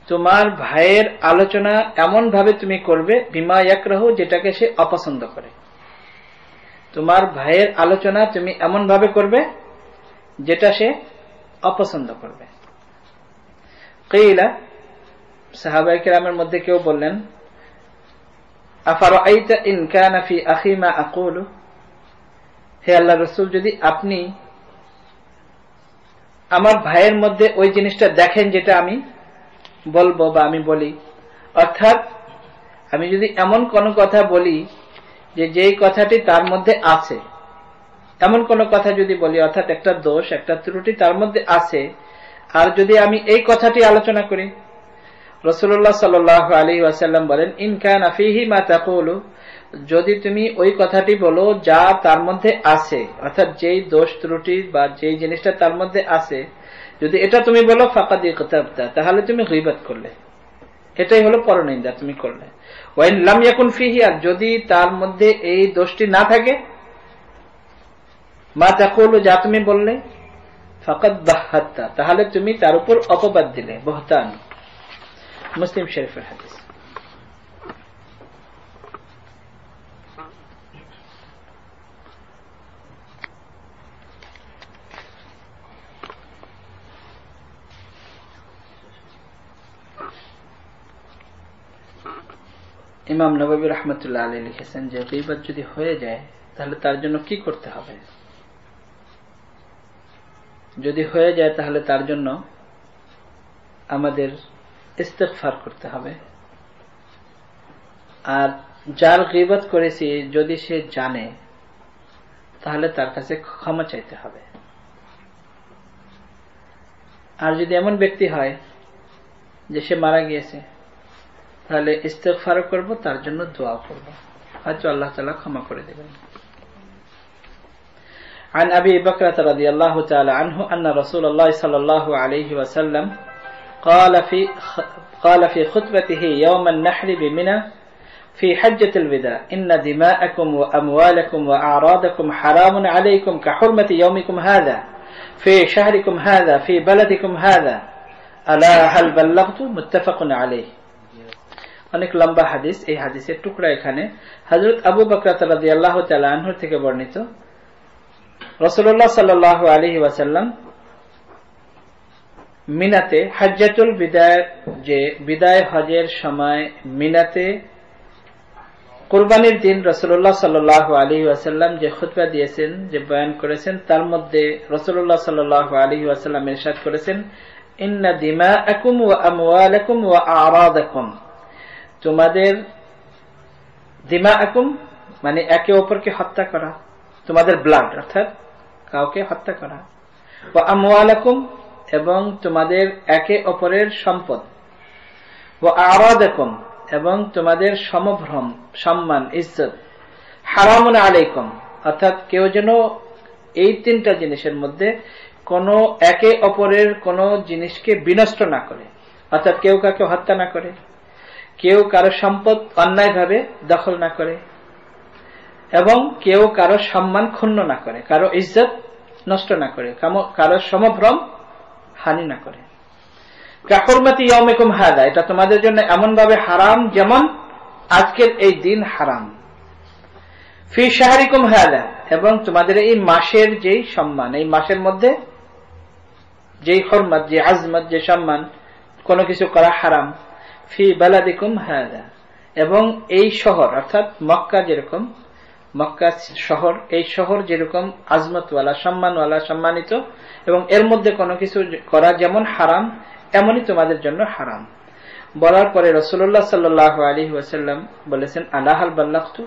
তোমার ভাইয়ের আলোচনা এমন ভাবে তুমি করবে, বিমা ইয়াকরাহু, যেটাকে সে অপছন্দ করে। তোমার ভাইয়ের আলোচনা তুমি এমন ভাবে করবে যেটা সে অপছন্দ করবে। কিলা, সাহাবায়ে কেরামের মধ্যে কেউ বললেন, আফারাআইতা ইন কানা ফি আখি মা আকুলু, হে আল্লাহর রাসূল, যদি আপনি আমার ভাইয়ের মধ্যে ওই জিনিসটা দেখেন যেটা আমি বলবো বা আমি বলি, অর্থাৎ আমি যদি এমন কোন কথা বলি যে যেই কথাটি তার মধ্যে আছে, এমন কোন কথা যদি বলি, অর্থাৎ একটা দোষ, একটা ত্রুটি তার মধ্যে আছে, আর যদি আমি এই কথাটি আলোচনা করি, রাসূলুল্লাহ সাল্লাল্লাহু আলাইহি ওয়াসাল্লাম বলেন, ইন কানা ফীহি মা তাকুলু, যদি তুমি ওই কথাটি বলো যা তার মধ্যে আছে, অর্থাৎ যেই দোষ ত্রুটি বা যেই জিনিসটা তার মধ্যে আছে, যদি এটা তুমি বলো, ফাকাদ ইকতাবতা, তাহলে তুমি গীবত করলে, এটাই হলো পরনিন্দা তুমি করলে। ওয়া ইন লাম ইয়াকুন ফীহি, আর যদি তার মধ্যে এই দোষটি না থাকে, মা তাকুলু, যা তুমি বললে, ফাকাদ বাহহাতা, তাহলে তুমি তার উপর অপবাদ দিলে, বহতান। মুসলিম শরীফের হাদিস। ইমাম নববী রাহমাতুল্লাহ আলাইহি লিখেছেন যে গীবত যদি হয়ে যায় তাহলে তার জন্য কি করতে হবে? যদি হয়ে যায় তাহলে তার জন্য আমাদের ইস্তিগফার করতে হবে। আর যার গীবত করেছি যদি সে জানে তাহলে তার কাছে ক্ষমা চাইতে হবে। আর যদি এমন ব্যক্তি হয় যে সে মারা গিয়েছে তাহলে ইস্তিগফার করব, তার জন্য দোয়া করব, হয়তো আল্লাহ তাআলা ক্ষমা করে দেবেন। عن أبي بكرة رضي الله تعالى عنه أن رسول الله صلى الله عليه وسلم قال في خطبته يوم النحر بمنى في حجة الوداع إن دماءكم وأموالكم وأعراضكم حرام عليكم كحرمة يومكم هذا في شهركم هذا في بلدكم هذا ألا هل بلغت؟ متفق عليه. অনেক লম্বা হাদিস, এই হাদিসের টুকরা এখানে। হযরত আবু বকর রাদিয়াল্লাহু তাআলা আনহু থেকে বর্ণিত, রাসূলুল্লাহ সাল্লাল্লাহু আলাইহি ওয়াসাল্লাম মিনাতে হজ্জাতুল বিদায়, যে বিদায় হজের সময় মিনাতে কুরবানির দিন রাসূলুল্লাহ সাল্লাল্লাহু আলাইহি ওয়াসাল্লাম যে খুতবা দিয়েছেন, যে বয়ান করেছেন, তার মধ্যে রাসূলুল্লাহ সাল্লাল্লাহু আলাইহি ওয়াসাল্লাম ইরশাদ করেছেন, ইন্না দিমাআকুম ওয়া আমওয়ালাকুম ওয়া আ'রাদাকুম, তোমাদের দিমাআকুম মানে একে অপরকে হত্যা করা, তোমাদের ব্লাড অর্থাৎ কাউকে হত্যা করা, ওয়া আমওয়ালাকুম এবং তোমাদের একে অপরের সম্পদ, ওয়া আ'রাদাকুম এবং তোমাদের সমভ্রম সম্মান ইজ্জত, হারামুন আলাইকুম অর্থাৎ কেউ যেন এই তিনটা জিনিসের মধ্যে কোন একে অপরের কোন জিনিসকে বিনষ্ট না করে, অর্থাৎ কেউ কাউকে হত্যা না করে, কেউ কারো সম্পদ অন্যায়ভাবে দখল না করে, এবং কেউ কারো সম্মান ক্ষুণ্ণ না করে, কারো ইজ্জত নষ্ট না করে, কারো সমভ্রম হানি না করে। কাহুরমাতি ইয়াউমিকুম হাদা, এটা তোমাদের জন্য এমন ভাবে হারাম যেমন আজকের এই দিন হারাম। ফি শাহরিকুম হাদা, এবং তোমাদের এই মাসের যেই সম্মান, এই মাসের মধ্যে যেই হুরমত, যে আজমত, যে সম্মান, কোনো কিছু করা হারাম। ফি বালাদিকুম হাদা, এবং এই শহর অর্থাৎ মক্কা, যেরকম মক্কা শহর, এই শহর যেরকম আজমতওয়ালা, সম্মানওয়ালা, সম্মানিত, এবং এর মধ্যে কোনো কিছু করা যেমন হারাম এমনই তোমাদের জন্য হারাম। বলার পরে রাসূলুল্লাহ সাল্লাল্লাহু আলাইহি ওয়াসাল্লাম বলেছেন, আলা হাল বাল্লাগতু,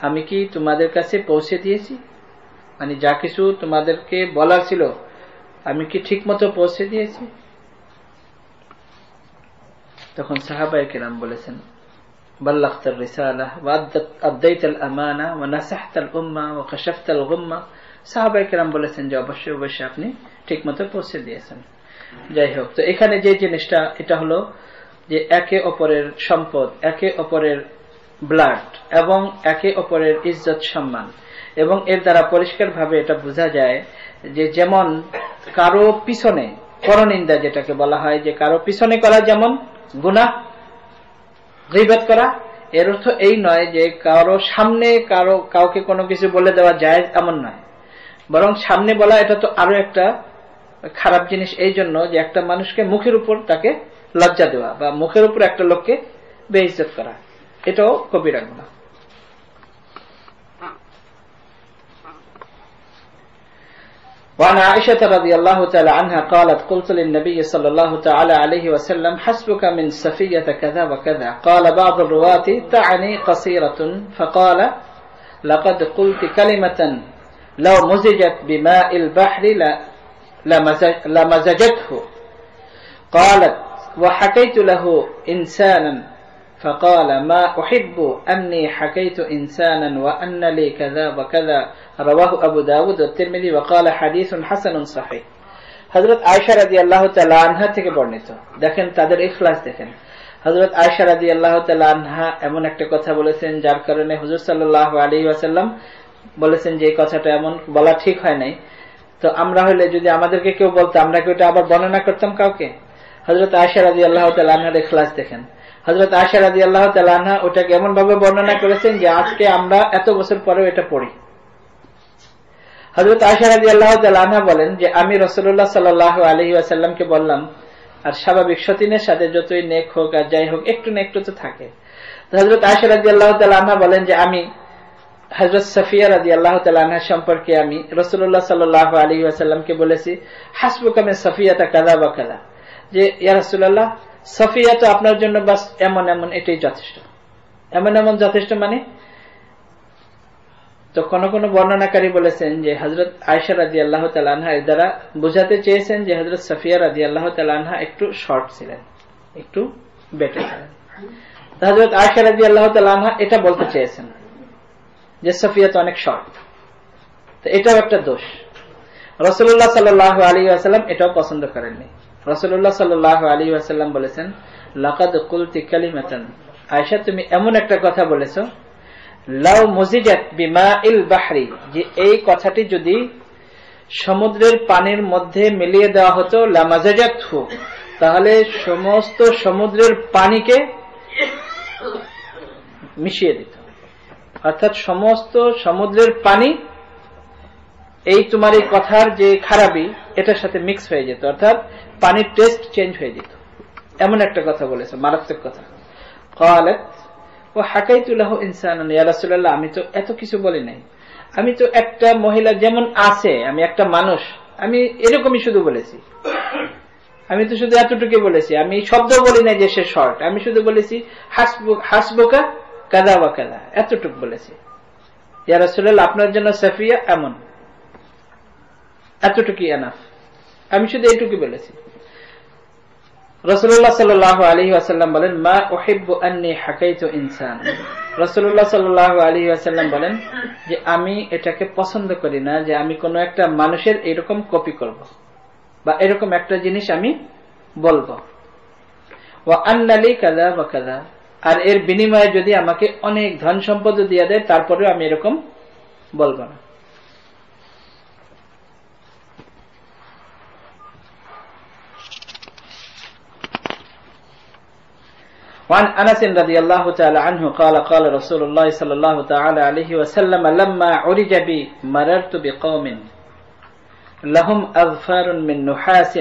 আমি কি তোমাদের কাছে পৌঁছে দিয়েছি, মানে যা কিছু তোমাদেরকে বলার ছিল আমি কি ঠিক মতো পৌঁছে দিয়েছি? তখন সাহাবায়ে কেরাম বলেছেন, বাল্লাগতার রিসালাহ ওয়া আদাইতাল আমানা ওয়া নাসাহতাল উম্মাহ ওয়া কাশাফতাল গুম্মাহ। সাহাবায়ে কেরাম বলেছেন যে অবশ্যই অবশ্যই আপনি ঠিক মতো পৌঁছে দিয়েছেন। যাই হোক, তো এখানে যে জিনিসটা, এটা হলো যে একে অপরের সম্পদ, একে অপরের ব্লাড এবং একে অপরের ইজ্জত সম্মান, এবং এর দ্বারা পরিষ্কার ভাবে এটা বোঝা যায় যে যেমন কারো পিছনে পরনিন্দা, যেটাকে বলা হয় যে কারো পিছনে করা যেমন গুনাহ, গীবত করা, এর অর্থ এই নয় যে কারো সামনে কাউকে কোনো কিছু বলে দেওয়া জায়েজ, এমন নয়, বরং সামনে বলা এটা তো আরো একটা খারাপ জিনিস, এই জন্য যে একটা মানুষকে মুখের উপর তাকে লজ্জা দেওয়া বা মুখের উপর একটা লোককে বেইজ্জত করা, এটাও কবিরা গুনাহ। وعن عائشة رضي الله تعالى عنها قالت قلت للنبي صلى الله تعالى عليه وسلم حسبك من صفية كذا وكذا قال بعض الرواة تعني قصيرة فقال لقد قلت كلمة لو مزجت بماء البحر لمزجته قالت وحكيت له إنسانا فقال ما أحب أني حكيت إنسانا وأن لي كذا وكذا رواه أبو داود والترمذي وقال حديث حسن صحيح। হযরত আয়েশা রাদিয়াল্লাহু তাআলা আনহা থেকে বর্ণিত, দেখেন তাদের ইখলাস দেখেন। হযরত আয়েশা রাদিয়াল্লাহু তাআলা আনহা এমন একটা কথা বলেছেন যার কারণে হুজুর সাল্লাল্লাহু আলাইহি ওয়াসাল্লাম বলেছেন যে এই কথাটা এমন বলা ঠিক হয় নাই। তো আমরা হলে যদি আমাদেরকে কেউ বলতো, আমরা কি ওটা আবার বর্ণনা করতাম কাউকে? হযরত আয়েশা রাদিয়াল্লাহু তাআলা আনহার ইখলাস দেখেন। হযরত আয়েশা রাদিয়াল্লাহু তাআলা আনহা ওটাকে এমন ভাবে বর্ণনা করেছেন যে আজকে আমরা এত বছর পরেও এটা পড়ি। হযরত আয়েশা রাদিয়াল্লাহু তাআলা আনহা বলেন যে আমি রাসূলুল্লাহ সাল্লাল্লাহু আলাইহি ওয়াসাল্লামকে বললাম, আর স্বাভাবিক সতীনের সাথে যতই নেক হোক আর যাই হোক একটু না একটু তো থাকে। তো হযরত আয়েশা রাদিয়াল্লাহু তাআলা আনহা বলেন যে আমি হযরত সাফিয়া রাদিয়াল্লাহু তাআলা আনহা সম্পর্কে আমি রাসূলুল্লাহ সাল্লাল্লাহু আলাইহি ওয়াসাল্লামকে বলেছি, হাসবুকা মিন সাফিয়াতা কাযা ওয়া কাযা, যে ইয়া রাসূলুল্লাহ সাফিয়া তো আপনার জন্য বাস এমন এমন, এটাই যথেষ্ট। এমন এমন যথেষ্ট মানে, তো কোন কোন বর্ণনাকারী বলেছেন যে হযরত আয়েশা রাদিয়াল্লাহু তাআলা আনহা এর দ্বারা বোঝাতে চেয়েছেন যে হযরত সাফিয়া রাদিয়াল্লাহু তাআলা আনহা একটু শর্ট ছিলেন, একটু বেটে ছিলেন। হযরত আয়েশা রাদিয়াল্লাহু তাআলা আনহা এটা বলতে চেয়েছেন যে সাফিয়া তো অনেক শর্ট, তো এটাও একটা দোষ। রাসূলুল্লাহ সাল্লাল্লাহু আলাইহি ওয়াসাল্লাম এটাও পছন্দ করেননি। রাসূলুল্লাহ সাল্লাল্লাহু আলাইহি ওয়াসাল্লাম বলেছেন, লাকাদ কুলতি কালিমাতান, আয়েশা তুমি এমন একটা কথা বলেছো, লাউ মুজিজাত বিমাইল বাহরি, যে এই কথাটি যদি সমুদ্রের পানির মধ্যে মিলিয়ে দেওয়া হতো, লামাজাজাতহু, তাহলে সমস্ত সমুদ্রের পানিকে মিশিয়ে দিত, অর্থাৎ সমস্ত সমুদ্রের পানি এই তোমার এই কথার যে খারাপি এটার সাথে মিক্স হয়ে যেত, অর্থাৎ পানির টেস্ট চেঞ্জ হয়ে যেত। এমন একটা কথা বলেছে, মারাত্মক কথা। ক্বালাত ওয়া হাকাইতু লাহু ইনসানান, ইয়া রাসূলুল্লাহ আমি তো এত কিছু বলি নাই, আমি তো একটা মহিলা যেমন আছে, আমি একটা মানুষ, আমি এরকমই শুধু বলেছি, আমি তো শুধু এতটুকু বলেছি, আমি শব্দ বলি নাই যে সে শর্ট, আমি শুধু বলেছি হাসবুকা কাযা ওয়া কাযা, এতটুকু বলেছি। ইয়া রাসূলুল্লাহ আপনার জন্য সাফিয়া এমন, এতটুকুই এনাফ, আমি শুধু এইটুকু বলেছি। রাসূলুল্লাহ সাল্লাল্লাহু আলাইহি ওয়াসাল্লাম বলেন মা উহিব্বু আন্নী হাকাইতু ইনসান, রাসূলুল্লাহ সাল্লাল্লাহু আলাইহি ওয়াসাল্লাম বলেন যে আমি এটাকে পছন্দ করি না যে আমি কোনো একটা মানুষের এরকম কপি করব বা এরকম একটা জিনিস আমি বলবো। ওয়া আন্নালি কাযা ওয়া কাযা, আর এর বিনিময়ে যদি আমাকে অনেক ধন সম্পদ দিয়ে দেয় তারপরেও আমি এরকম বলবো না। وعن أنس رضي الله تعالى عنه قال قال رسول الله صلى الله تعالى عليه وسلم لما عرج بي مررت بقوم لهم أظفار من نحاس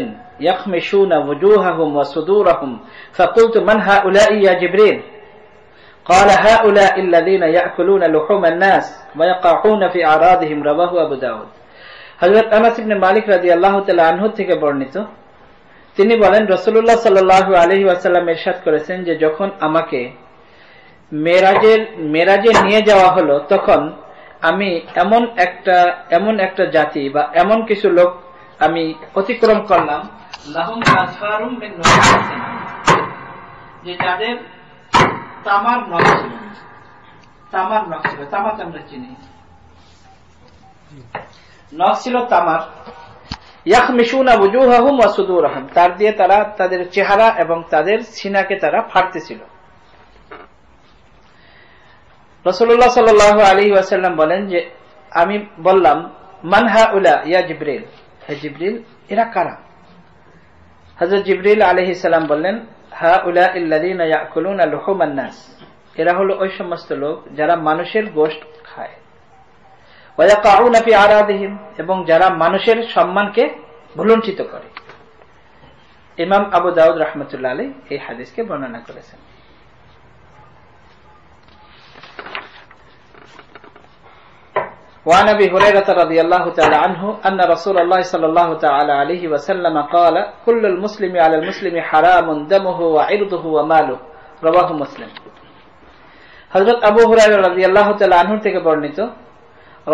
يخمشون وجوههم وصدورهم فقلت من هؤلاء يا جبريل قال هؤلاء الذين يأكلون لحوم الناس ويقعون في أعراضهم رواه أبو داود। হযরত আনাস ইবনে মালিক রাদিয়াল্লাহু তাআলা আনহু থেকে বর্ণিত, তিনি বলেন রাসূলুল্লাহ সাল্লাল্লাহু আলাইহি ওয়াসাল্লাম ইরশাদ করেছেন যে যখন আমাকে মেরাজে নিয়ে যাওয়া হলো তখন আমি এমন একটা জাতি বা এমন কিছু লোক আমি অতিক্রম করলাম, লাহুম আসফারুম মিন নুহাসিন, যে যাদের তামার নখ ছিল, তামা আমরা চিনি, নখ ছিল তামার। ইয়াখমিশুনা ওয়াজুহাহুম ওয়া সুদুরহুম, তার দিয়ে তারা তাদের চেহারা এবং তাদের সিনাকে তারা ফাড়তেছিল। রাসূলুল্লাহ সাল্লাল্লাহু আলাইহি ওয়াসাল্লাম বলেন যে আমি বললাম মান হাউলা ইয়া জিবরিল, হে জিবরিল এরা কারা? হযরত জিবরিল আলাইহিস সালাম বললেন হাউলা আল্লাযীনা ইয়াকুলুনা লুহুমান নাস, এরা হলো ওই সমস্ত লোক যারা মানুষের গোশত খায়, ওয়া ইয়াকাউনা ফি আরাদিহিম, এবং যারা মানুষের সম্মানকে ভুলুণ্ঠিত করে। ইমাম আবু দাউদ রাহমাতুল্লাহ আলাইহি এই হাদিসকে বর্ণনা করেছেন। وعن ابي هريره رضي الله تعالى عنه ان رسول الله صلى الله تعالى عليه وسلم قال كل المسلم على المسلم حرام دمه وعرضه وماله رواه مسلم। হযরত আবু হুরায়রা রাদিয়াল্লাহু তাআলা আনহু থেকে বর্ণিত,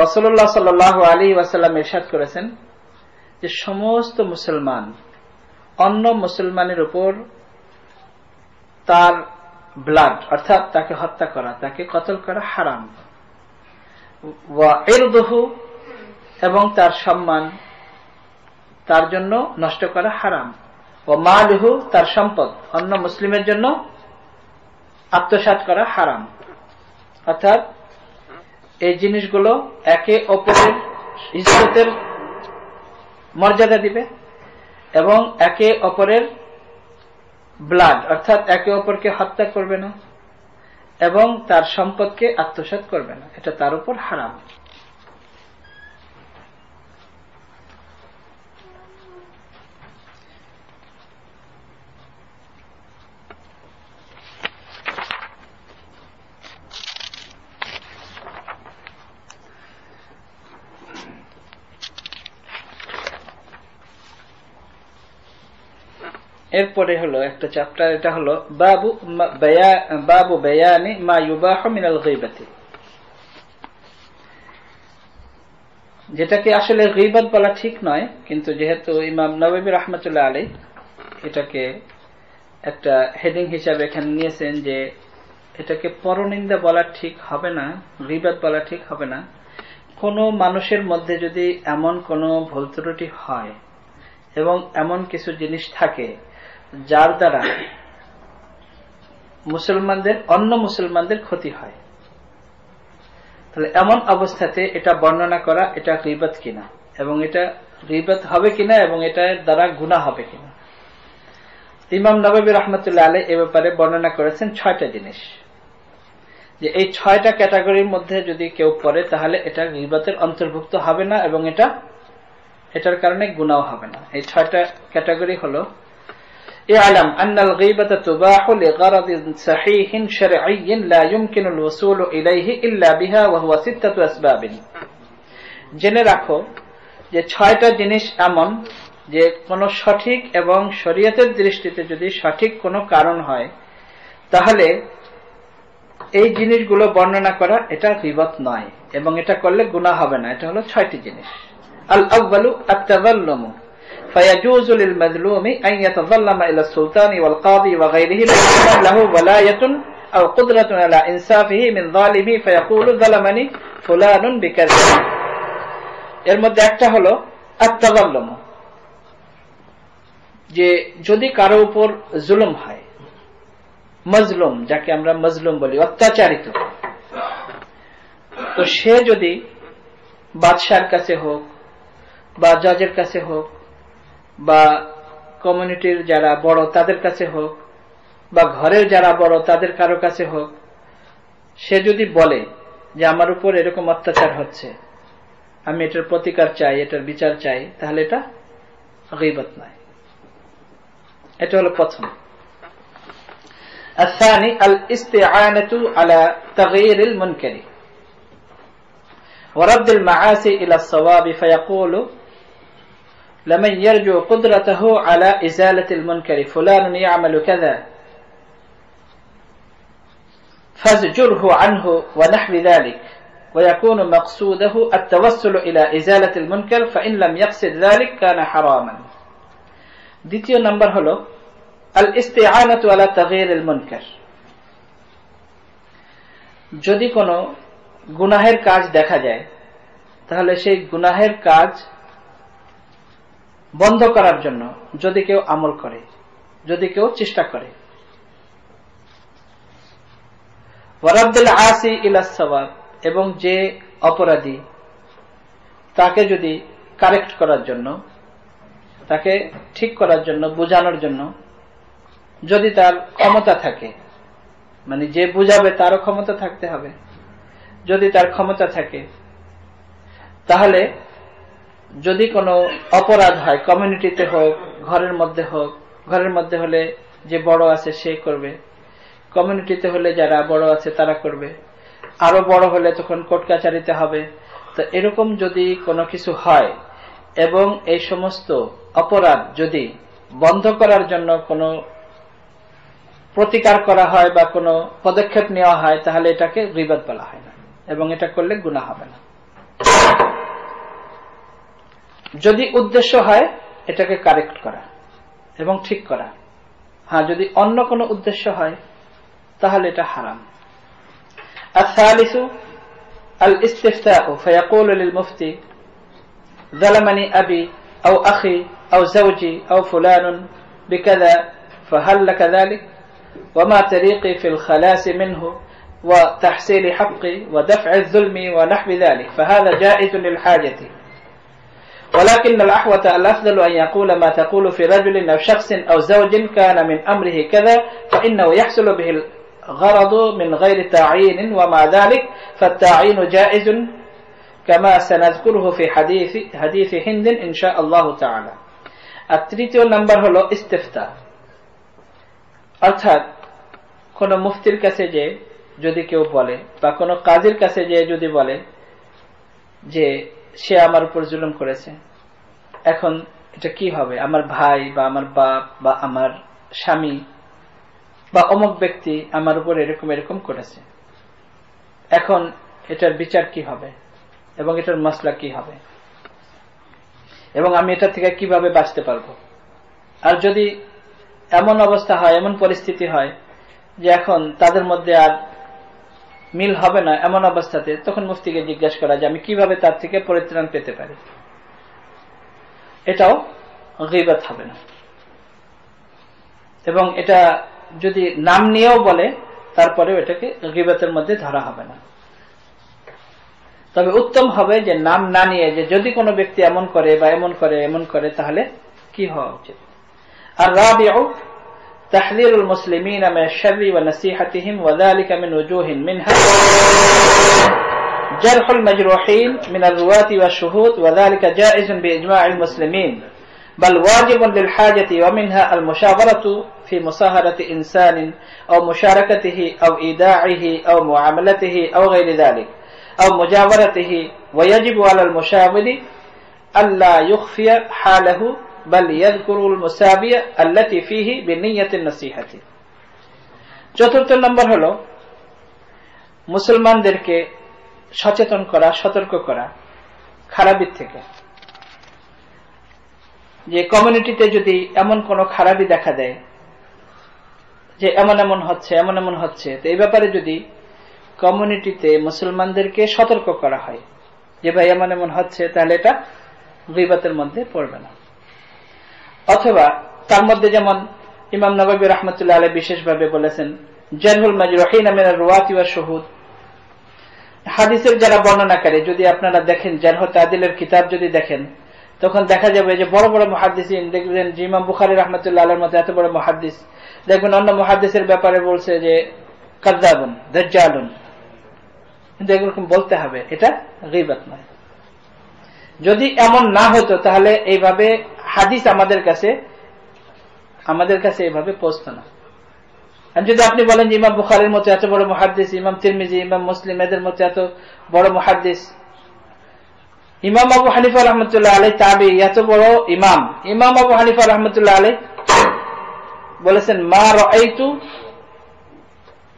রাসূলুল্লাহ সাল্লাল্লাহু আলাইহি ওয়াসাল্লাম ইরশাদ করেছেন যে সমস্ত মুসলমান অন্য মুসলমানের উপর তার ব্লাড অর্থাৎ তাকে হত্যা করা, তাকে কতল করা হারাম, ওয়া ইরদুহু, এবং তার সম্মান তার জন্য নষ্ট করা হারাম, ওয়া মালুহু, তার সম্পদ অন্য মুসলিমের জন্য আত্মসাৎ করা হারাম। অর্থাৎ এই জিনিসগুলো একে অপরের ইজ্জতের মর্যাদা দিবে এবং একে অপরের ব্লাড অর্থাৎ একে অপরকে হত্যা করবে না এবং তার সম্পদকে আত্মসাৎ করবে না, এটা তার উপর হারাম। এরপরে হলো একটা চ্যাপ্টার, এটা হলো বাবু বায়ানি মা ইউবাহু মিনাল গীবাতি, যেটাকে আসলে গীবত বলা ঠিক নয়, কিন্তু যেহেতু ইমাম নববী রাহমাতুল্লাহ আলাইহি এটাকে একটা হেডিং হিসাবে এখানে নিয়েছেন যে এটাকে পরনিন্দা বলা ঠিক হবে না, গীবত বলা ঠিক হবে না। কোনো মানুষের মধ্যে যদি এমন কোনো ভুল ত্রুটি হয় এবং এমন কিছু জিনিস থাকে যার দ্বারা অন্য মুসলমানদের ক্ষতি হয়, তাহলে এমন অবস্থাতে এটা বর্ণনা করা এটা গীবত কিনা এবং এটা গীবত হবে কিনা এবং এটার দ্বারা গুনাহ হবে কিনা। ইমাম নববী রাহমাতুল্লাহ আলাইহি এ ব্যাপারে বর্ণনা করেছেন 6টা জিনিস। যে এই 6টা ক্যাটাগরির মধ্যে যদি কেউ পড়ে তাহলে এটা গীবতের অন্তর্ভুক্ত হবে না এবং এটার কারণে গুনাহ হবে না। এই 6টা ক্যাটাগরি হলো: اعلم أن الغيبة تباح لغرض صحيح شرعي لا يمكن الوصول إليه إلا بها وهو 6 أسباب। জেনে রাখো যে 6টা জিনিস এমন যে কোনো সঠিক এবং শরীয়তের দৃষ্টিতে যদি সঠিক কোনো কারণ হয় তাহলে এই জিনিসগুলো বর্ণনা করা এটা গীবত নয় এবং এটা করলে গুনাহ হবে না। এটা হলো 6টি জিনিস। আল আউয়ালু আত-তাযাল্লুম فيجوز للمظلوم أن يتظلم إلى السلطان والقاضي وغيره لأن له ولاية أو قدرة على إنصافه من ظالمه فيقول ظلمني فلان بكذا। এর মধ্যে একটা হলো আত-তাযাল্লুম, যে যদি কারো উপর জুলুম হয়, মজলুম যাকে আমরা মজলুম বলি, অত্যাচারিত, তো সে যদি বাদশার কাছে হোক বা জজের কাছে হোক বা কমিউনিটির যারা বড় তাদের কাছে হোক বা ঘরের যারা বড় তাদের কারো কাছে হোক, সে যদি বলে যে আমার উপর এরকম অত্যাচার হচ্ছে, আমি এটার প্রতিকার চাই, এটার বিচার চাই, তাহলে এটা গীবত নয়। এটা হলো প্রথম। الثاني الاستعانة على تغيير المنكر ورد المعاصي إلى الصواب فيقول لمن يرجو قدرته على إزالة المنكر فلان يعمل كذا فازجره عنه ونحو ذلك ويكون مقصوده التوسل إلى إزالة المنكر فإن لم يقصد ذلك كان حراما। দ্বিতীয় নাম্বার হলো আল-ইস্তিআনাতু আলা তাগয়িরিল মুনকার। যদি কোনো গুনাহের কাজ দেখা যায় তাহলে সেই গুনাহের কাজ বন্ধ করার জন্য যদি কেউ আমল করে, যদি কেউ চেষ্টা করে, ওয়ারাদ্দুল আসি ইলা সাওয়াব, এবং যে অপরাধী তাকে যদি কারেক্ট করার জন্য, তাকে ঠিক করার জন্য, বোঝানোর জন্য যদি তার ক্ষমতা থাকে, মানে যে বুঝাবে তারও ক্ষমতা থাকতে হবে, যদি তার ক্ষমতা থাকে তাহলে যদি কোনো অপরাধ হয়, কমিউনিটিতে হোক, ঘরের মধ্যে হোক, ঘরের মধ্যে হলে যে বড় আছে সে করবে, কমিউনিটিতে হলে যারা বড় আছে তারা করবে, আরো বড় হলে তখন কোর্ট কাচারিতে হবে। তো এরকম যদি কোনো কিছু হয় এবং এই সমস্ত অপরাধ যদি বন্ধ করার জন্য কোনো প্রতিকার করা হয় বা কোনো পদক্ষেপ নেওয়া হয় তাহলে এটাকে গীবত বলা হয় না এবং এটা করলে গুনাহ হবে না। যদি উদ্দেশ্য হয় এটাকে কারেক্ট করা এবং ঠিক করা, হ্যাঁ, যদি অন্য কোনো উদ্দেশ্য হয় তাহলে এটা হারাম। الثالث الاستفتاء فيقول للمفتي ظلمني أبي أو أخي أو زوجي أو فلان بكذا فهل لك ذلك وما طريقي في الخلاص منه وتحصيل حقي ودفع الظلم ونحو ذلك فهذا جائز للحاجة ولكن الأحوط الأفضل أن يقول ما تقول في رجل أو شخص أو زوج كان من أمره كذا فإنه يحصل به الغرض من غير تعيين ومع ذلك فالتعيين جائز كما سنذكره في حديث هند إن شاء الله تعالى. التريتيو نمبر هلو استفتاء, অর্থাৎ কোন মুফতির কাছে যে যদি কেউ বলে বা কোন কাজীর কাছে যে যদি বলে যে সে আমার উপর জুলুম করেছে, এখন এটা কি হবে, আমার ভাই বা আমার বাপ বা আমার স্বামী বা অমুক ব্যক্তি আমার উপর এরকম এরকম করেছে, এখন এটার বিচার কি হবে এবং এটার মাসলা কি হবে এবং আমি এটা থেকে কিভাবে বাঁচতে পারবো। আর যদি এমন অবস্থা হয়, এমন পরিস্থিতি হয় যে এখন তাদের মধ্যে আর মিল হবে না, এমন অবস্থাতে তখন মুফতিকে জিজ্ঞাসা করা যে আমি কিভাবে তার থেকে পরিত্রাণ পেতে পারি, এটাও গীবত হবে না। এবং এটা যদি নাম নিয়েও বলে তারপরেও এটাকে গীবতের মধ্যে ধরা হবে না। তবে উত্তম হবে যে নাম না নিয়ে, যে যদি কোনো ব্যক্তি এমন করে বা এমন করে এমন করে তাহলে কি হওয়া উচিত। আর রাবিউ تحذير المسلمين من الشر ونصيحتهم وذلك من وجوه منها جرح المجروحين من الرواة والشهود وذلك جائز بإجماع المسلمين بل واجب للحاجة ومنها المشاورة في مصاهرة إنسان أو مشاركته أو إيداعه أو معاملته أو غير ذلك أو مجاورته ويجب على المشاور ألا يخفي حاله بل يذكر المساوية التي فيه بنية النصيحة চতুর্থ নম্বর হলো মুসলমানদেরকে সচেতন করা সতর্ক করা খারাপির থেকে যে কমিউনিটিতে যদি এমন কোন খারাপি দেখা দেয় যে এমন এমন হচ্ছে তো এই ব্যাপারে যদি কমিউনিটিতে মুসলমানদেরকে সতর্ক করা হয় যে ভাই এমন হচ্ছে তাহলে এটা গীবতের মধ্যে পড়বে না অথবা তার মধ্যে যেমন ইমাম নববী রাহমাতুল্লাহ আলাইহি বিশেষভাবে বলেছেন জারহুল মাজরুহিন মিনার রুওয়াতি ওয়াশ শুহুদ হাদিসের যারা বর্ণনাকারী যদি আপনারা দেখেন জারহ তাদিলের কিতাব যদি দেখেন তখন দেখা যাবে যে বড় বড় মুহাদ্দিসিন দেখবেন যে ইমাম বুখারী রাহমাতুল্লাহ আলাইহির মতো এত বড় মুহাদ্দিস দেখবেন অন্য মুহাদ্দিসের ব্যাপারে বলছে যে কাযাবুন দাজ্জালুন কিন্তু এরকম বলতে হবে এটা গীবত নয় যদি এমন না হতো তাহলে এইভাবে হাদিস আমাদের কাছে এইভাবে পৌঁছতো না আর যদি আপনি বলেন যে ইমাম বুখারীর মতো এত বড় মুহাদ্দিস ইমাম তিরমিজি ইমাম মুসলিম এদের মতো এত বড় মুহাদ্দিস ইমাম আবু হানিফা রাহমাতুল্লাহ আলাইহি তাবি এত বড় ইমাম আবু হানিফা রাহমাতুল্লাহ আলাইহি বলেছেন মা রাআইতু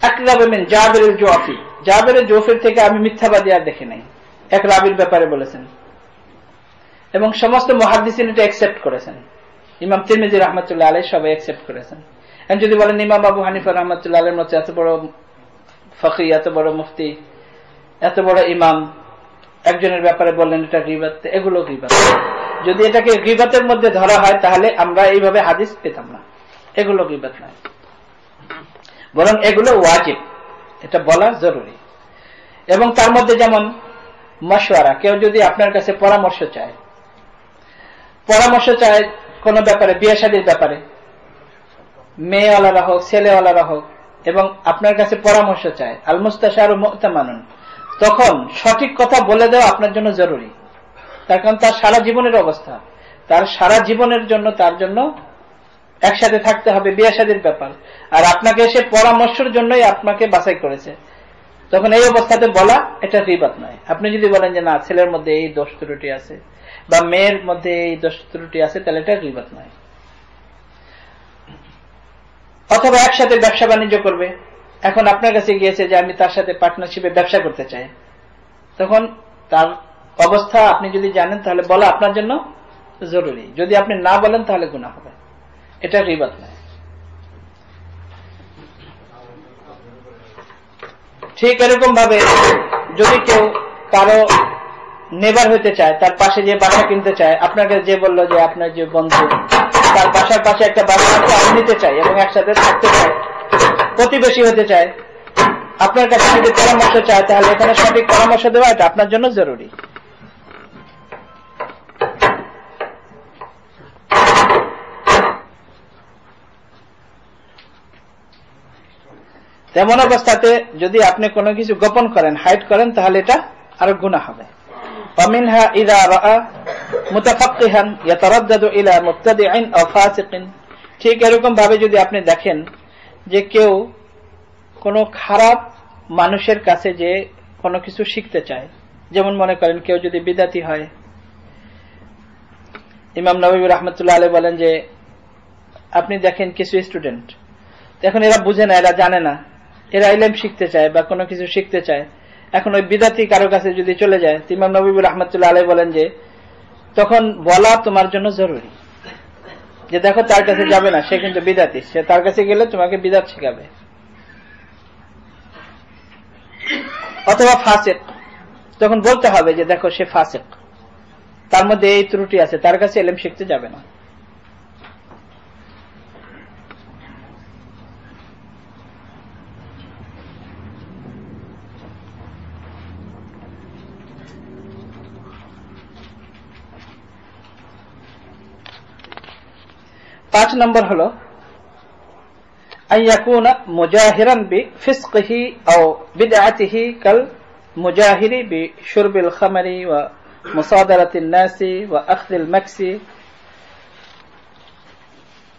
আকযাব মিন জাবিরুল জুফি জাবিরুল জুফির থেকে আমি মিথ্যাবাদী আর দেখি নাই এক রাবীর ব্যাপারে বলেছেন এবং সমস্ত মুহাদ্দিসিন এটা অ্যাকসেপ্ট করেছেন ইমাম তিরমিজি রাহমাতুল্লাহ আলাইহি সবাই অ্যাকসেপ্ট করেছেন আর যদি বলেন ইমাম আবু হানিফা রাহমাতুল্লাহ আলাইহির মতো এত বড় ফকিহ এত বড় মুফতি এত বড় ইমাম একজনের ব্যাপারে বললেন এটা গীবত এগুলো গীবত যদি এটাকে গীবতের মধ্যে ধরা হয় তাহলে আমরা এইভাবে হাদিস পেতাম না এগুলো গীবত নয় বরং এগুলো ওয়াজিব এটা বলা জরুরি এবং তার মধ্যে যেমন মাশওয়ারা কেউ যদি আপনার কাছে পরামর্শ চায় কোন ব্যাপারে বিয়ে শাদীর ব্যাপারে মেয়েওয়ালারা হোক ছেলেওয়ালারা হোক এবং আপনার কাছে পরামর্শ চায় আল মুস্তাশারু মু'তামানুন তখন সঠিক কথা বলে দেওয়া আপনার জন্য জরুরি তার কারণ তার সারা জীবনের অবস্থা তার সারা জীবনের জন্য তার জন্য একসাথে থাকতে হবে বিয়ে শাদীর ব্যাপার আর আপনাকে সে পরামর্শের জন্যই আপনাকে বাছাই করেছে তখন এই অবস্থাতে বলা এটা গীবত নয় আপনি যদি বলেন যে না ছেলের মধ্যে এই দোষ ত্রুটি আছে বা মেয়ের মধ্যে এই দোষ ত্রুটি আছে তাহলে এটা গীবত নয় অথবা একসাথে ব্যবসা বাণিজ্য করবে এখন আপনার কাছে গিয়েছে যে আমি তার সাথে পার্টনারশিপে ব্যবসা করতে চাই তখন তার অবস্থা আপনি যদি জানেন তাহলে বলা আপনার জন্য জরুরি যদি আপনি না বলেন তাহলে গুনাহ হবে এটা গীবত নয় ঠিক এরকম ভাবে যদি কেউ কারো নেবার হইতে চায় তার পাশে যে বাসা কিনতে চায় আপনাকে যে বললো যে আপনার যে বন্ধু তার বাসার পাশে একটা বাসা আছে আমি নিতে চাই এবং একসাথে থাকতে চাই প্রতিবেশী হতে চায় আপনার কাছে যদি পরামর্শ চায় তাহলে এখানে সঠিক পরামর্শ দেওয়া এটা আপনার জন্য জরুরি তেমন অবস্থাতে যদি আপনি কোনো কিছু গোপন করেন হাইড করেন তাহলে এটা আরো গুনাহ হবে ومنها إذا رأى متفقها يتردد إلى مبتدع أو فاسق ঠিক এরকম ভাবে যদি আপনি দেখেন যে কেউ কোনো খারাপ মানুষের কাছে যে কোনো কিছু শিখতে চায় যেমন মনে করেন কেউ যদি বিদাতি হয় ইমাম নববী রাহমাতুল্লাহ আলাইহি বলেন যে আপনি দেখেন কিছু স্টুডেন্ট এখন এরা বুঝে না এরা জানে না এরা ইলম শিখতে চায় বা কোনো কিছু শিখতে চায় এখন ওই বিদাতি কারো কাছে যদি চলে যায় ইমাম নববী রাহমাতুল্লাহ আলাইহি বলেন যে তখন বলা তোমার জন্য জরুরি যে দেখো তার কাছে যাবে না সে কিন্তু বিদাতি সে তার কাছে গেলে তোমাকে বিদাত শেখাবে অথবা ফাসিক তখন বলতে হবে যে দেখো সে ফাসিক তার মধ্যে এই ত্রুটি আছে তার কাছে ইলম শিখতে যাবে না পাঁচ নম্বর হলো أن يكون مجاهرا بفسقه أو بدعته كالمجاهر بشرب الخمر ومصادرة الناس وأخذ المكس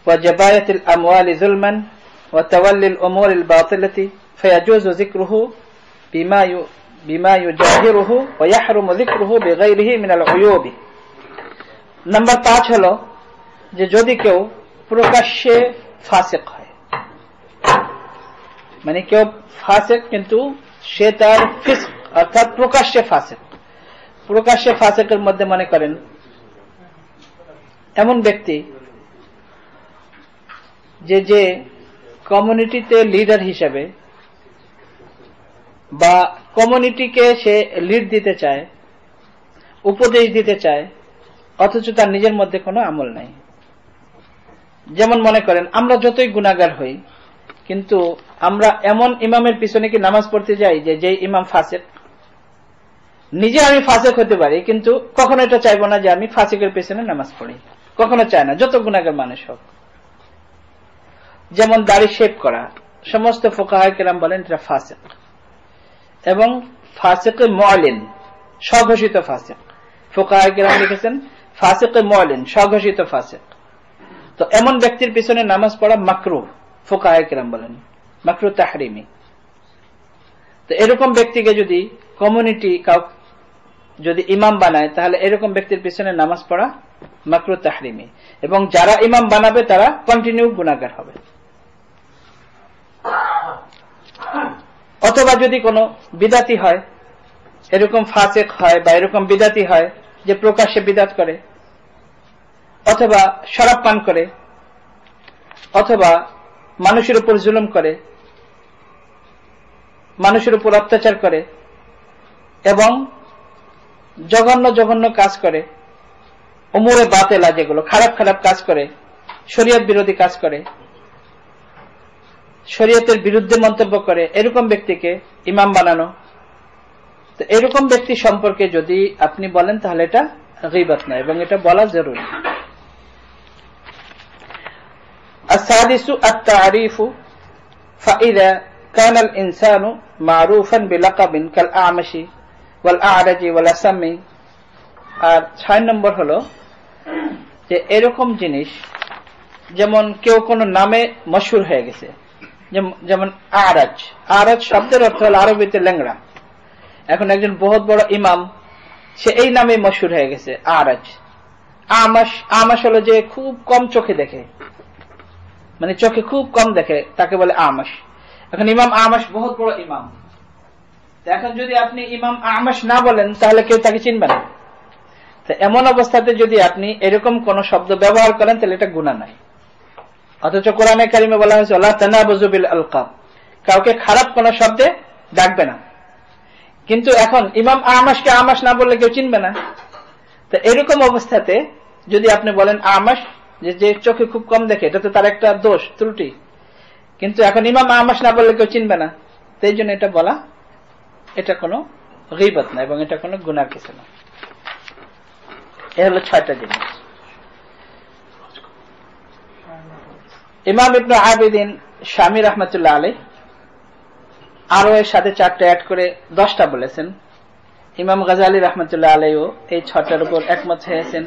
وجباية الأموال ظلما وتولي الأمور الباطلة فيجوز ذكره بما يجاهره ويحرم ذكره بغيره من العيوب. نمبر 5 হলো যে যদি কেউ প্রকাশ্যে ফাসিক হয়, মানে কেউ ফাসিক কিন্তু সে তার ফিস্ক অর্থাৎ প্রকাশ্যে ফাসিক। প্রকাশ্যে ফাসিকের মধ্যে মনে করেন এমন ব্যক্তি যে কমিউনিটিতে লিডার হিসেবে বা কমিউনিটিকে সে লিড দিতে চায়, উপদেশ দিতে চায়, অথচ তার নিজের মধ্যে কোনো আমল নাই। যেমন মনে করেন আমরা যতই গুনাহগার হই, কিন্তু আমরা এমন ইমামের পিছনে কি নামাজ পড়তে যাই যে ইমাম ফাসিক। নিজে আমি ফাসিক হতে পারি, কিন্তু কখনো এটা চাইবো না যে আমি ফাসিকের পিছনে নামাজ পড়ি, কখনো চায় না, যত গুনাহগার মানুষ হোক। যেমন দাড়ি শেভ করা, সমস্ত ফুকাহায়ে কেরাম বলেন এটা ফাসিক, এবং ফাসিকে মুআলিন, স্বঘোষিত ফাসিক। ফুকাহায়ে কেরাম লিখেছেন ফাসিকে মুআলিন, স্বঘোষিত ফাসিক। তো এমন ব্যক্তির পিছনে নামাজ পড়া মাকরুহ, ফুকাহায়ে কেরাম বলেন মাকরুহ তাহরিমি। তো এরকম ব্যক্তিকে যদি কমিউনিটি যদি ইমাম বানায়, তাহলে এরকম ব্যক্তির পিছনে নামাজ পড়া মাকরুহ তাহরিমি, এবং যারা ইমাম বানাবে তারা কন্টিনিউ গুনাহগার হবে। অথবা যদি কোনো বিদাতি হয়, এরকম ফাসিক হয় বা এরকম বিদাতি হয় যে প্রকাশ্যে বিদাত করে, অথবা শরাব পান করে, অথবা মানুষের উপর জুলুম করে, মানুষের উপর অত্যাচার করে, এবং জঘন্য জঘন্য কাজ করে, উমুরে বাতেলা যেগুলো খারাপ খারাপ কাজ করে, শরীয়ত বিরোধী কাজ করে, শরীয়তের বিরুদ্ধে মন্তব্য করে, এরকম ব্যক্তিকে ইমাম বানানো। তো এরকম ব্যক্তি সম্পর্কে যদি আপনি বলেন তাহলে এটা গীবত না, এবং এটা বলা জরুরি। السادس التعريف فإذا كان الإنسان معروفا بلقب كالأعمش والأعرج والأسم। আর 6 নম্বর হলো যে এরকম জিনিস, যেমন কেউ কোনো নামে মশহুর হয়ে গেছে, যেমন আরাজ। আরাজ শব্দের অর্থ হল আরবিতে ল্যাংড়া। এখন একজন বহুত বড় ইমাম, সে এই নামে মশহুর হয়ে গেছে আরাজ। আমাশ, আমাশ হলো যে খুব কম চোখে দেখে, মানে চোখে খুব কম দেখে, তাকে বলে আমাশ। এখন ইমাম আমাশ বহুত বড় ইমাম, এখন যদি আপনি ইমাম আমাশ না বলেন তাহলে কেউ তাকে চিনবে না। তো এমন অবস্থাতে যদি আপনি এরকম কোন শব্দ ব্যবহার করেন তাহলে এটা গুনাহ নাই। অথচ কোরআনে কারিমে বলা হয়েছে লা তানাবুযু বিল আলকাব, কাউকে খারাপ কোন শব্দে ডাকবে না। কিন্তু এখন ইমাম আমাশকে আমাশ না বললে কেউ চিনবে না। তো এরকম অবস্থাতে যদি আপনি বলেন আমাশ, যে চোখে খুব কম দেখে, এটা তো তার একটা দোষ ত্রুটি, কিন্তু এখন ইমাম আমাশ না বললে কেউ চিনবে না, তাই জন্য এটা বলা এটা কোনো গীবত না, এবং এটা কোনো গুনাহ কিছু না। এ হলো 6টা জিনিস। ইমাম ইবনে আবিদিন শামী রাহমাতুল্লাহ আলাইহি আরো এর সাথে 4টা অ্যাড করে 10টা বলেছেন। ইমাম গাজালি রাহমাতুল্লাহ আলাইহিও এই 6টার উপর একমত হয়েছেন।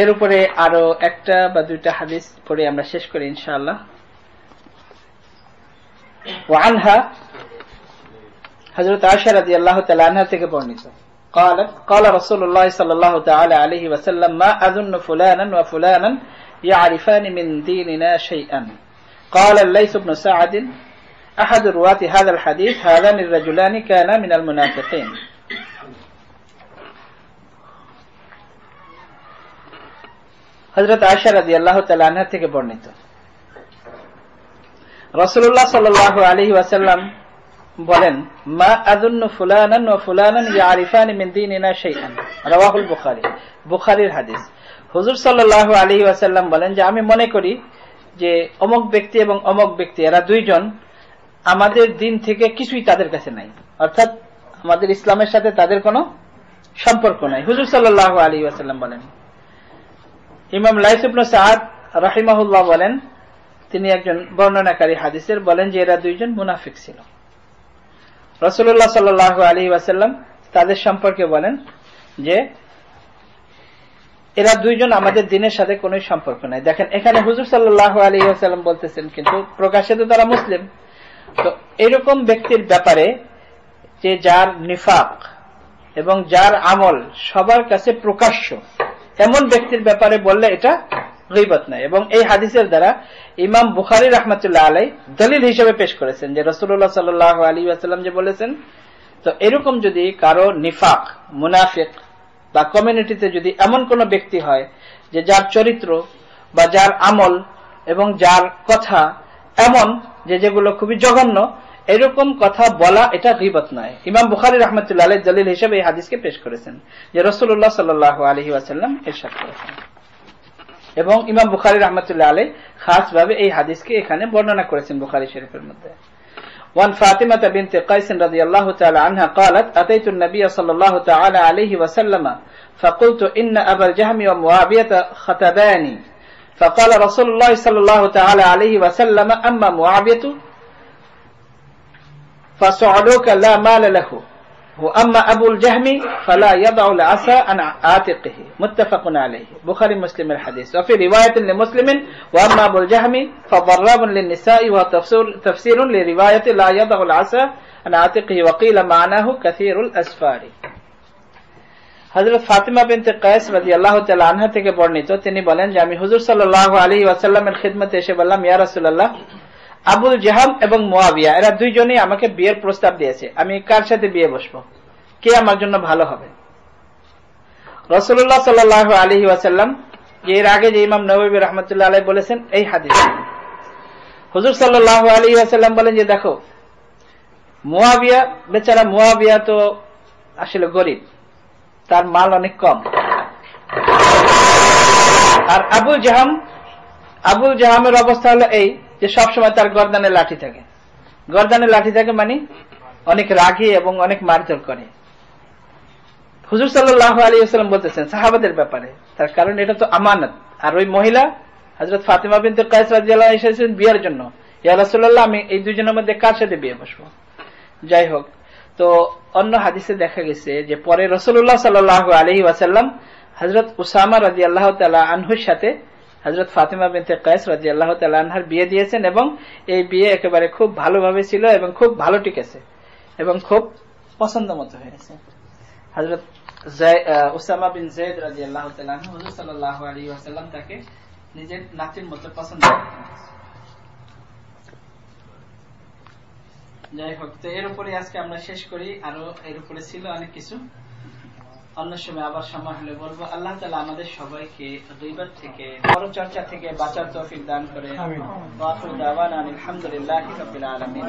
এর উপরে আরো একটা বা 2টা হাদিস পড়ে আমরা শেষ করি ইনশাআল্লাহ। وعنها হযরত আয়েশা রাদিয়াল্লাহু তাআলা আনহা থেকে বর্ণিত قالت قال رسول الله صلى الله تعالى عليه وسلم ما أظن فلانا وفلانا يعرفان من ديننا شيئا قال الليث بن سعد أحد رواة هذا الحديث هذان الرجلان كانا من المنافقين। হযরত আয়েশা রাদিয়াল্লাহু তাআলা আনহা থেকে বর্ণিত রাসূলুল্লাহ সাল্লাল্লাহু আলাইহি ওয়াসাল্লাম বলেন মা আযুন্নু ফুলানান ওয়া ফুলানান ইয়ারিফানি মিন দীনিনা শাইআন, রাওয়াহুল বুখারী, বুখারীর হাদিস। হুজুর সাল্লাল্লাহু আলাইহি ওয়াসাল্লাম বলেন যে আমি মনে করি যে অমুক ব্যক্তি এবং অমুক ব্যক্তি এরা দুইজন আমাদের দিন থেকে কিছুই তাদের কাছে নাই, অর্থাৎ আমাদের ইসলামের সাথে তাদের কোনো সম্পর্ক নাই। হুজুর সাল্লাল্লাহু আলাইহি ওয়াসাল্লাম বলেন। ইমাম লাইস ইবনে সাদ রাহিমাহুল্লাহ বলেন, তিনি একজন বর্ণনাকারী হাদিসের, বলেন যে এরা দুইজন মুনাফিক ছিল। রাসূলুল্লাহ সাল্লাল্লাহু আলাইহি ওয়াসাল্লাম তাদের সম্পর্কে বলেন যে এরা দুইজন আমাদের দ্বীনের সাথে কোনো সম্পর্ক নাই। দেখেন এখানে হুজুর সাল্লাল্লাহু আলাইহি ওয়াসাল্লাম বলতেছেন, কিন্তু প্রকাশ্যে তো তারা মুসলিম। তো এরকম ব্যক্তির ব্যাপারে যে যার নিফাক এবং যার আমল সবার কাছে প্রকাশ্য, এমন ব্যক্তির ব্যাপারে বললে এটা গীবত নাই। এবং এই হাদিসের দ্বারা ইমাম বুখারী রাহমাতুল্লাহ আলাইহি দলিল হিসেবে পেশ করেছেন যে রাসূলুল্লাহ সাল্লাল্লাহু আলাইহি ওয়াসাল্লাম যে বলেছেন। তো এরকম যদি কারো নিফাক, মুনাফিক বা কমিউনিটিতে যদি এমন কোন ব্যক্তি হয় যে যার চরিত্র বা যার আমল এবং যার কথা এমন যে যেগুলো খুবই জঘন্য, এরকম কথা বলা এটা গীবত নয়। ইমাম বুখারী রাহমাতুল্লাহ আলাইহি দলিল হিসেবে এই হাদিসকে পেশ করেছেন যে রাসূলুল্লাহ সাল্লাল্লাহু আলাইহি ওয়াসাল্লাম ইরশাদ করেছেন। এবং ইমাম বুখারী রাহমাতুল্লাহ আলাইহি খাস ভাবে এই হাদিসকে এখানে বর্ণনা করেছেন বুখারী শরীফের মধ্যে। وعن فاطمة بنت قيس رضي الله تعالى عنها قالت أتيت النبي صلى الله تعالى عليه وسلم فقلت إن أبا الجهم ومعاوية خطباني فقال رسول الله صلى الله تعالى عليه وسلم أما معاوية فصعلوك لا مال له وأما أبو الجهم فلا يضع العصا عن عاتقه متفق عليه بخاري مسلم الحديث وفي رواية لمسلم وأما أبو الجهم فضراب للنساء وتفسير لرواية لا يضع العصا عن عاتقه وقيل معناه كثير الأسفار। হযরত ফাতিমা বিনতে কায়েস রাদিয়াল্লাহু তাআলা আনহা থেকে বর্ণিত, তিনি বলেন যে আমি হুজুর সাল্লাল্লাহু আলাইহি ওয়াসাল্লামের খিদমতে এসে বললাম, ইয়া রাসূলুল্লাহ, আবুল জাহাম এবং মুয়াবিয়া এরা দুইজনেই আমাকে বিয়ের প্রস্তাব দিয়েছে, আমি কার সাথে বিয়ে বসবো, কে আমার জন্য ভালো হবে? রাসূলুল্লাহ সাল্লাল্লাহু আলাইহি ওয়াসাল্লাম এর আগে যে ইমাম নববী রাহমাতুল্লাহ আলাইহি বলেছেন এই হাদিস, হুজুর সাল্লাল্লাহু আলাইহি ওয়াসাল্লাম বলেন যে দেখো, মুয়াবিয়া বেচারা, মুয়াবিয়া তো আসলে গরিব, তার মাল অনেক কম। আর আবুল জাহামের অবস্থা হলো এই যে সবসময় তার গর্দানে লাঠি থাকে। গর্দানে লাঠি থাকে মানে অনেক রাগী এবং অনেক মারধর করে। হুজুর সাল্লাল্লাহু আলাইহি ওয়াসাল্লাম বলতেছেন সাহাবাদের ব্যাপারে, তার কারণ এটা তো আমানত। আর ওই মহিলা হযরত ফাতিমা বিনতে কায়েস রাদিয়াল্লাহু আনহা এসেছেন বিয়ের জন্য, ইয়া রাসূলুল্লাহ আমি এই দুজনের মধ্যে কার সাথে বিয়ে বসবো? যাই হোক, তো অন্য হাদিসে দেখা গেছে যে পরে রাসূলুল্লাহ সাল্লাল্লাহু আলাইহি ওয়াসাল্লাম হযরত উসামা রাদিয়াল্লাহু তাআলা আনহুর সাথে হযরত ফাতিমা বিনতে কায়েস রাদিয়াল্লাহু তাআলা আনহার বিয়ে দিয়েছেন এবং এই বিয়ে একেবারে খুব ভালোভাবে ছিল এবং খুব ভালো টিকেছে এবং খুব পছন্দ মতো হয়েছে। হযরত উসামা বিন যায়েদ রাদিয়াল্লাহু তাআলা আনহু হুজুর সাল্লাল্লাহু আলাইহি ওয়াসাল্লাম তাকে নিজের নাতির মতো পছন্দ করতেন। যাই হোক, তো এর উপরে আজকে আমরা শেষ করি। আরো এর উপরে ছিল অনেক কিছু, অন্য সময় আবার সময় হলে বলবো। আল্লাহ তাআলা আমাদের সবাইকে গীবত থেকে, পরচর্চা থেকে বাঁচার তৌফিক দান করে। আমিন। ওয়া আখিরু দাওয়ানা আলহামদুলিল্লাহি রাব্বিল আলামিন।